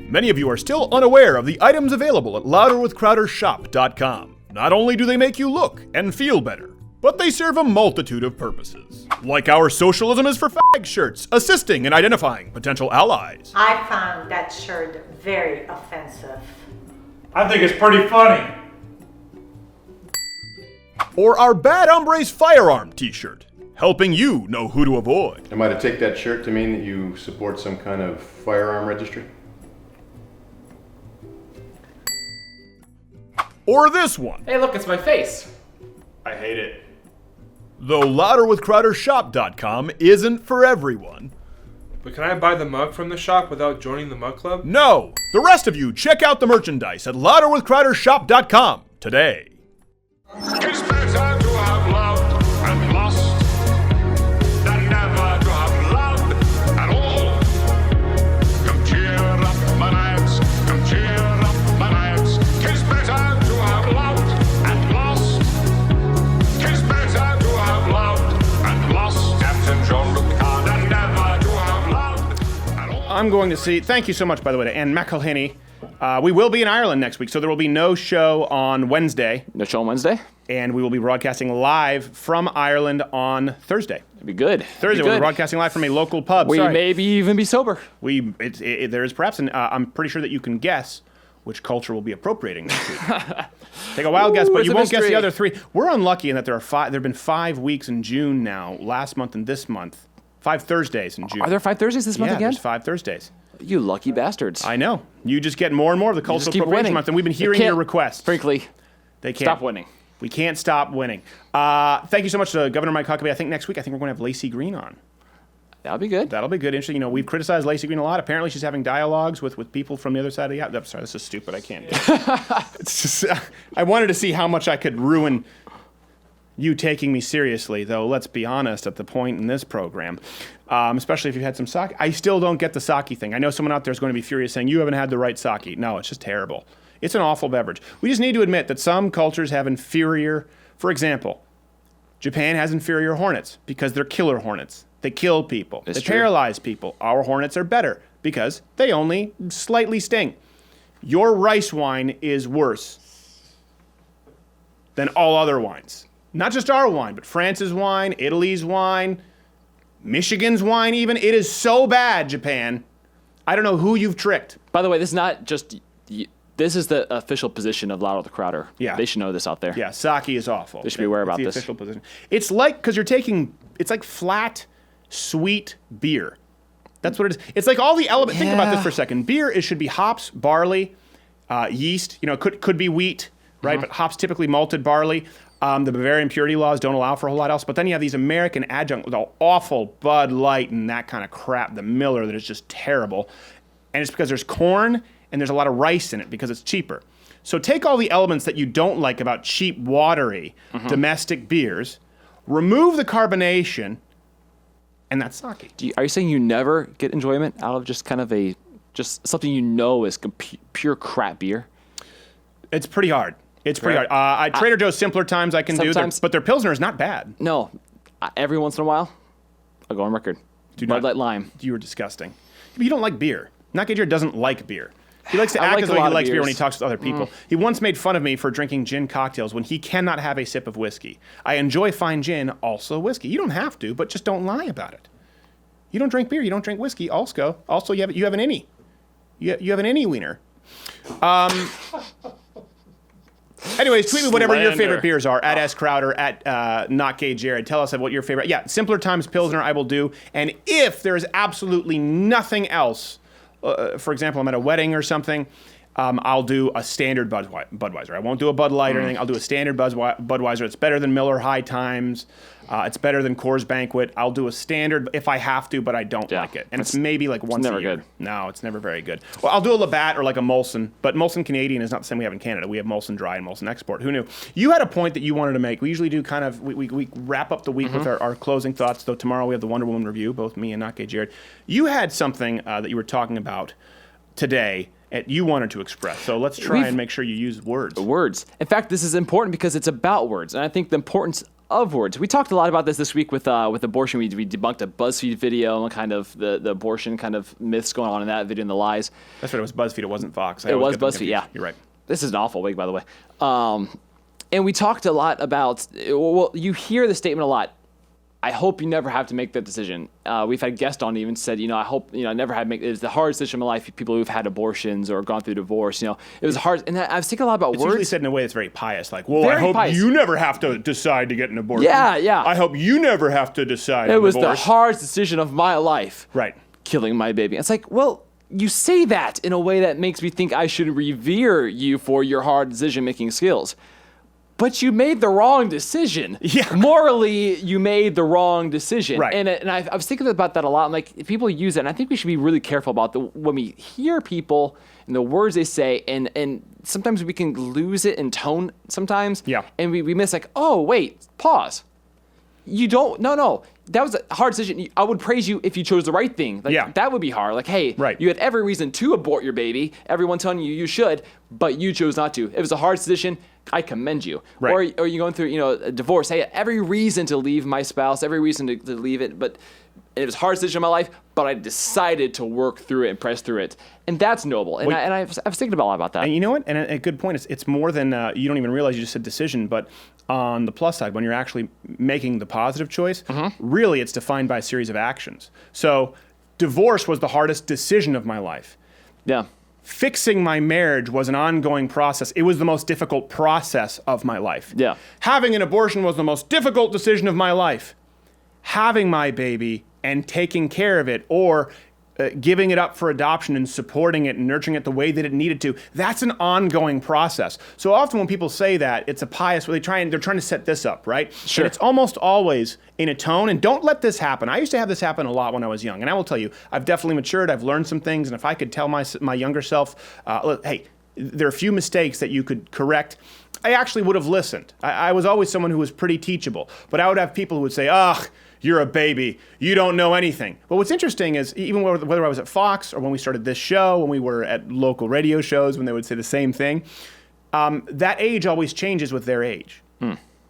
A: Many of you are still unaware of the items available at louderwithcrowdershop.com. Not only do they make you look and feel better, but they serve a multitude of purposes. Like our Socialism is for Fag shirts, assisting in identifying potential allies.
K: I found that shirt very offensive.
E: I think it's pretty funny.
A: Or our Bad Hombres Firearm t-shirt, helping you know who to avoid.
L: Am I to take that shirt to mean that you support some kind of firearm registry?
A: Or this one.
B: Hey, look, it's my face.
A: I hate it. Though louderwithcrowdershop.com isn't for everyone.
M: But can I buy the mug from the shop without joining the mug club?
A: No! The rest of you, check out the merchandise at louderwithcrowdershop.com today.
N: It's better to have loved and lost than never to have loved at all. Come cheer up my lads, come cheer up my lads. 'Tis better to have loved and lost. 'Tis better to have loved and lost. Captain Jean-Luc Picard and never to have loved at all.
A: I'm going to see, thank you so much, by the way, to Ann McElhinney. We will be in Ireland next week, so there will be no show on Wednesday.
B: No show on Wednesday?
A: And we will be broadcasting live from Ireland on Thursday.
B: It'd be good.
A: Thursday, we'll be broadcasting live from a local pub.
B: We maybe even be sober.
A: There is perhaps, I'm pretty sure that you can guess which culture will be appropriating next week. Take a wild guess, but you won't guess the other three. We're unlucky in that there have been 5 weeks in June now, last month and this month. 5 Thursdays in June.
B: Are there 5 Thursdays this month again?
A: Yeah, there's 5 Thursdays.
B: You lucky bastards.
A: I know. You just get more and more of the Cultural Appropriation Month, and we've been hearing your requests.
B: Frankly,
A: they can't
B: stop winning.
A: We can't stop winning. Thank you so much to Governor Mike Huckabee. I think next week, we're going to have Lacey Green on.
B: That'll be good.
A: That'll be good. Interesting. We've criticized Lacey Green a lot. Apparently, she's having dialogues with people from the other side of the aisle. I'm sorry, this is stupid. I can't do it. It's just, I wanted to see how much I could ruin you taking me seriously, though, let's be honest, at the point in this program, especially if you've had some sake. I still don't get the sake thing. I know someone out there is going to be furious saying, you haven't had the right sake. No, it's just terrible. It's an awful beverage. We just need to admit that some cultures have inferior, for example, Japan has inferior hornets because they're killer hornets. They kill people. They paralyze people. Our hornets are better because they only slightly sting. Your rice wine is worse than all other wines. Not just our wine, but France's wine, Italy's wine, Michigan's wine even. It is so bad, Japan. I don't know who you've tricked.
B: By the way, this is not just... This is the official position of Loud the Crowder.
A: Yeah.
B: They should know this out there.
A: Yeah, sake is awful.
B: They should be aware about
A: the
B: this.
A: Official position. It's like, because you're taking, it's like flat, sweet beer. That's what it is. It's like all the elements. Think about this for a second. Beer should be hops, barley, yeast. Could be wheat, right? But hops typically malted barley. The Bavarian purity laws don't allow for a whole lot else. But then you have these American adjunct with all awful Bud Light and that kind of crap, the Miller, that is just terrible. And it's because there's corn and there's a lot of rice in it because it's cheaper. So take all the elements that you don't like about cheap, watery, domestic beers, remove the carbonation, and that's sake.
B: Are you saying you never get enjoyment out of just kind of just something is pure crap beer?
A: It's pretty hard. It's pretty hard. Trader Joe's Simpler Times I can do, but their Pilsner is not bad.
B: No. Every once in a while, I'll go on record. Bud Light Lime.
A: You were disgusting. But you don't like beer. Nake Jared doesn't like beer. He likes to act as though he likes beer when he talks with other people. He once made fun of me for drinking gin cocktails when he cannot have a sip of whiskey. I enjoy fine gin, also whiskey. You don't have to, but just don't lie about it. You don't drink beer. You don't drink whiskey. Also, you have an innie. You have an innie wiener. Anyways, tweet me whatever your favorite beers are, at S. Crowder, at Not Gay Jared. Tell us what your favorite... Yeah, Simpler Times Pilsner I will do. And if there is absolutely nothing else... for example, I'm at a wedding or something, I'll do a standard Budweiser. I won't do a Bud Light or anything. I'll do a standard Budweiser. It's better than Miller High Times. It's better than Coors Banquet. I'll do a standard if I have to, but I don't like it. And it's maybe like once a year.
B: Good.
A: No, it's never very good. Well, I'll do a Labatt or like a Molson, but Molson Canadian is not the same we have in Canada. We have Molson Dry and Molson Export. Who knew? You had a point that you wanted to make. We usually do kind of, we wrap up the week with our closing thoughts, though tomorrow we have the Wonder Woman review, both me and Not Gay Jared. You had something that you were talking about today you wanted to express. So let's try and make sure you use words.
B: Words. In fact, this is important because it's about words. And I think the importance of words. We talked a lot about this week with abortion. We debunked a BuzzFeed video and kind of the abortion kind of myths going on in that video and the lies.
A: That's right. It was BuzzFeed. It wasn't Fox.
B: It was BuzzFeed, yeah.
A: You're right.
B: This is an awful week, by the way. And we talked a lot about, well, you hear the statement a lot. I hope you never have to make that decision. We've had guests on even said, I hope, I never had to make, it was the hardest decision in my life, people who've had abortions or gone through divorce, it was hard. And I was thinking a lot about words.
A: It's usually said in a way that's very pious, like, well,
B: very
A: I hope
B: pious.
A: You never have to decide to get an abortion.
B: Yeah.
A: I hope you never have to decide
B: It was
A: divorce.
B: the hardest decision of my life.
A: Right.
B: Killing my baby. It's like, well, you say that in a way that makes me think I should revere you for your hard decision-making skills. But you made the wrong decision.
A: Yeah.
B: Morally, you made the wrong decision.
A: Right.
B: And I was thinking about that a lot. I'm like, people use it, and I think we should be really careful about when we hear people and the words they say, and sometimes we can lose it in tone sometimes.
A: Yeah.
B: And we miss like, oh, wait, pause. You don't, no. That was a hard decision. I would praise you if you chose the right thing. Like, that would be hard. Like, hey,
A: right.
B: You had every reason to abort your baby. Everyone telling you should, but you chose not to. It was a hard decision. I commend you.
A: Right.
B: Or you're going through, a divorce. Hey, every reason to leave my spouse, every reason to leave it, but it was a hard decision in my life, but I decided to work through it and press through it. And that's noble. And I was thinking a lot about that.
A: And you know what? And a good point. It's more than, you don't even realize you just said decision, but on the plus side, when you're actually making the positive choice, really it's defined by a series of actions. So divorce was the hardest decision of my life.
B: Yeah.
A: Fixing my marriage was an ongoing process. It was the most difficult process of my life.
B: Yeah.
A: Having an abortion was the most difficult decision of my life. Having my baby and taking care of it, or giving it up for adoption and supporting it and nurturing it the way that it needed to, that's an ongoing process. So often when people say that, it's a pious, they're trying to set this up, right?
B: Sure.
A: And it's almost always in a tone, and don't let this happen. I used to have this happen a lot when I was young, and I will tell you, I've definitely matured, I've learned some things, and if I could tell my younger self, look, hey, there are a few mistakes that you could correct, I actually would have listened. I was always someone who was pretty teachable, but I would have people who would say, ugh, you're a baby, you don't know anything. But what's interesting is, even whether I was at Fox or when we started this show, when we were at local radio shows, when they would say the same thing, that age always changes with their age.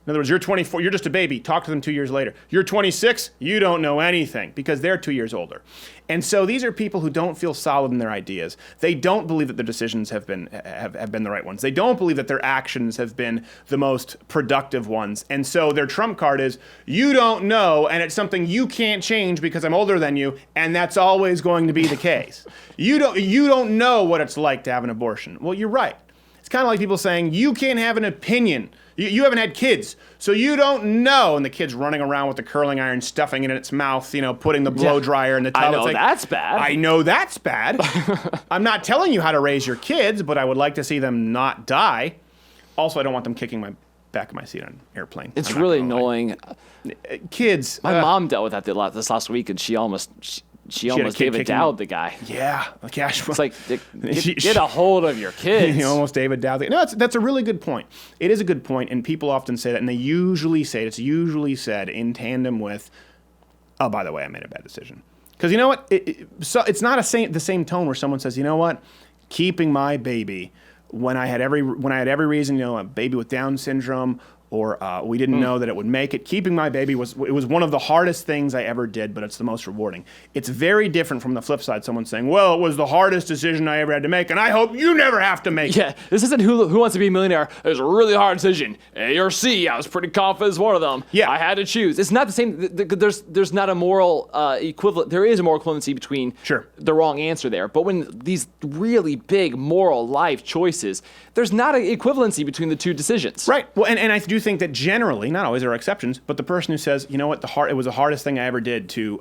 A: In other words, you're 24, you're just a baby. Talk to them 2 years later. You're 26, you don't know anything because they're 2 years older. And so these are people who don't feel solid in their ideas. They don't believe that their decisions have been the right ones. They don't believe that their actions have been the most productive ones. And so their trump card is, you don't know, and it's something you can't change because I'm older than you, and that's always going to be the case. You don't know what it's like to have an abortion. Well, you're right. It's kind of like people saying, you can't have an opinion. You haven't had kids, so you don't know. And the kid's running around with the curling iron, stuffing it in its mouth, putting the blow dryer in the tub.
B: I know that's bad.
A: I know that's bad. I'm not telling you how to raise your kids, but I would like to see them not die. Also, I don't want them kicking my back of my seat on an airplane.
B: It's really annoying.
A: Kids.
B: My mom dealt with that this last week, and she almost David Dowd the guy.
A: Yeah.
B: It's like, get a hold of your kids.
A: Almost David Dowd. No, that's a really good point. It is a good point, and people often say that, and they usually say it's usually said in tandem with, oh, by the way, I made a bad decision. Because you know what? So it's not the same tone where someone says, you know what? Keeping my baby when I had every reason, a baby with Down syndrome, or we didn't know that it would make it. Keeping my baby was one of the hardest things I ever did, but it's the most rewarding. It's very different from the flip side, someone saying, well, it was the hardest decision I ever had to make, and I hope you never have to make it.
B: Yeah, this isn't Who Wants to Be a Millionaire. It was a really hard decision. A or C, I was pretty confident as one of them.
A: Yeah.
B: I had to choose. It's not the same. There's not a moral equivalent. There is a moral equivalency between the wrong answer there. But when these really big moral life choices, there's not an equivalency between the two decisions.
A: Right. Well, and I do think that generally, not always, there are exceptions, but the person who says, you know what, it was the hardest thing I ever did to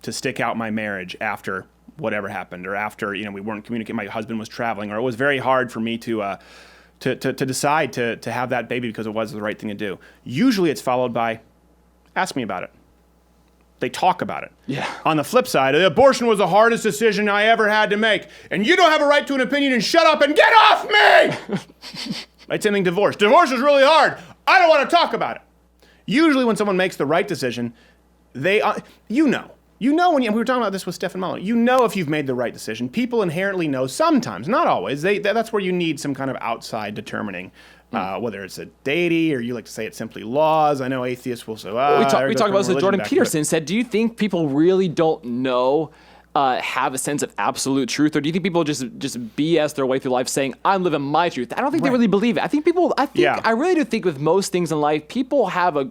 A: stick out my marriage after whatever happened, or after we weren't communicating, my husband was traveling, or it was very hard for me to decide to have that baby because it was the right thing to do. Usually, it's followed by, ask me about it. They talk about it.
B: Yeah.
A: On the flip side, the abortion was the hardest decision I ever had to make, and you don't have a right to an opinion, and shut up and get off me! Right, same thing, divorce. Divorce is really hard. I don't want to talk about it. Usually when someone makes the right decision, they, when we were talking about this with Stefan Muller, if you've made the right decision. People inherently know sometimes, not always. That's where you need some kind of outside determining, whether it's a deity or you like to say it's simply laws. I know atheists will say,
B: we talked about this with Jordan Peterson said, do you think people really don't know, have a sense of absolute truth, or do you think people just BS their way through life saying, I'm living my truth? I don't think they really believe it. I really do think with most things in life, people have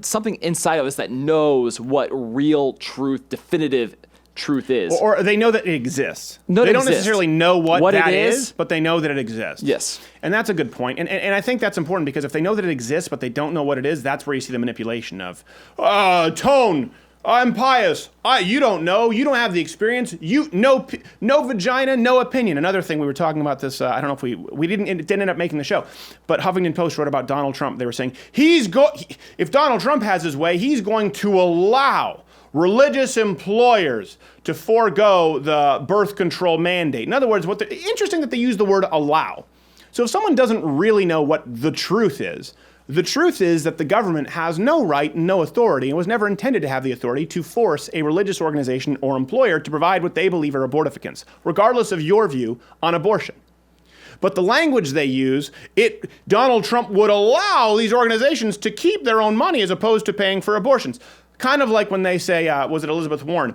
B: something inside of us that knows what real truth, definitive truth is.
A: Or they know that it exists. They don't necessarily know what that is, but they know that it exists.
B: Yes.
A: And that's a good point. And I think that's important because if they know that it exists, but they don't know what it is, that's where you see the manipulation of, tone. I'm pious. You don't know. You don't have the experience. No vagina, no opinion. Another thing we were talking about this. I don't know if we didn't end up making the show, but Huffington Post wrote about Donald Trump. They were saying if Donald Trump has his way, he's going to allow religious employers to forego the birth control mandate. In other words, interesting that they use the word allow. So if someone doesn't really know what the truth is that the government has no right and no authority and was never intended to have the authority to force a religious organization or employer to provide what they believe are abortificants, regardless of your view on abortion. But the language they use, Donald Trump would allow these organizations to keep their own money as opposed to paying for abortions. Kind of like when they say, was it Elizabeth Warren?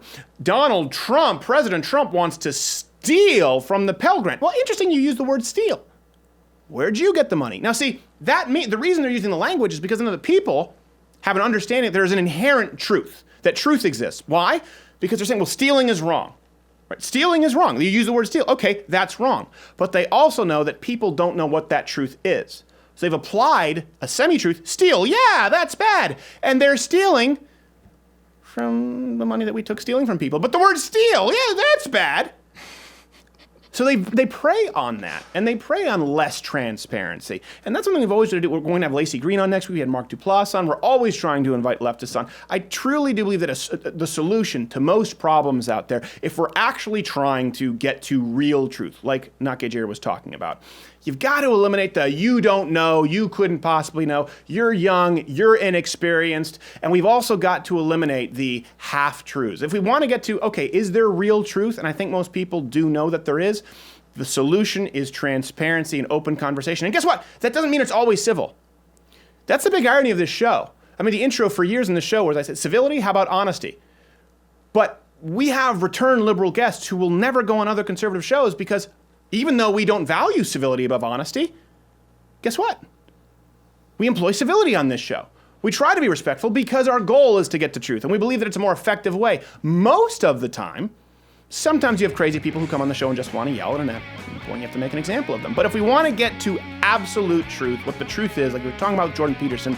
A: President Trump wants to steal from the Pell Grant. Well, interesting you use the word steal. Where'd you get the money? Now, see, the reason they're using the language is because the people have an understanding that there's an inherent truth, that truth exists. Why? Because they're saying, well, stealing is wrong. Right? Stealing is wrong. You use the word steal. Okay, that's wrong. But they also know that people don't know what that truth is. So they've applied a semi-truth, steal, yeah, that's bad. And they're stealing from the money that we took stealing from people. But the word steal, yeah, that's bad. So they prey on that, and they prey on less transparency. And that's something we've always tried to do. We're going to have Lacey Green on next week. We had Mark Duplass on. We're always trying to invite leftists on. I truly do believe that the solution to most problems out there, if we're actually trying to get to real truth, like Nakajir was talking about, you've got to eliminate the you don't know, you couldn't possibly know, you're young, you're inexperienced, and we've also got to eliminate the half-truths. If we want to get to, okay, is there real truth? And I think most people do know that there is. The solution is transparency and open conversation. And guess what? That doesn't mean it's always civil. That's the big irony of this show. I mean, the intro for years in the show was I said, civility, how about honesty? But we have return liberal guests who will never go on other conservative shows because even though we don't value civility above honesty, guess what? We employ civility on this show. We try to be respectful because our goal is to get to truth, and we believe that it's a more effective way. Most of the time, sometimes you have crazy people who come on the show and just want to yell, and at that point you have to make an example of them. But if we want to get to absolute truth, what the truth is, like we were talking about Jordan Peterson,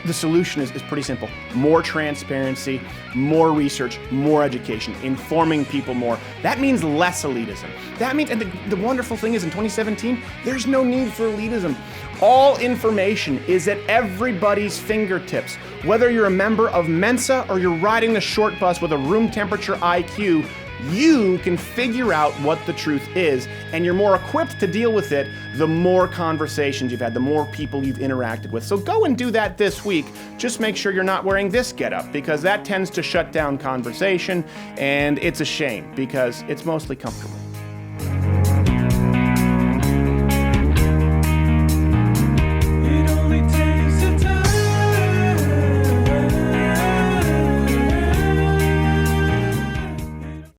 A: the solution is pretty simple. More transparency, more research, more education, informing people more. That means less elitism. That means, and the wonderful thing is in 2017, there's no need for elitism. All information is at everybody's fingertips. Whether you're a member of Mensa or you're riding the short bus with a room temperature IQ, you can figure out what the truth is, and you're more equipped to deal with it the more conversations you've had, the more people you've interacted with. So go and do that this week. Just make sure you're not wearing this getup, because that tends to shut down conversation, and it's a shame because it's mostly comfortable.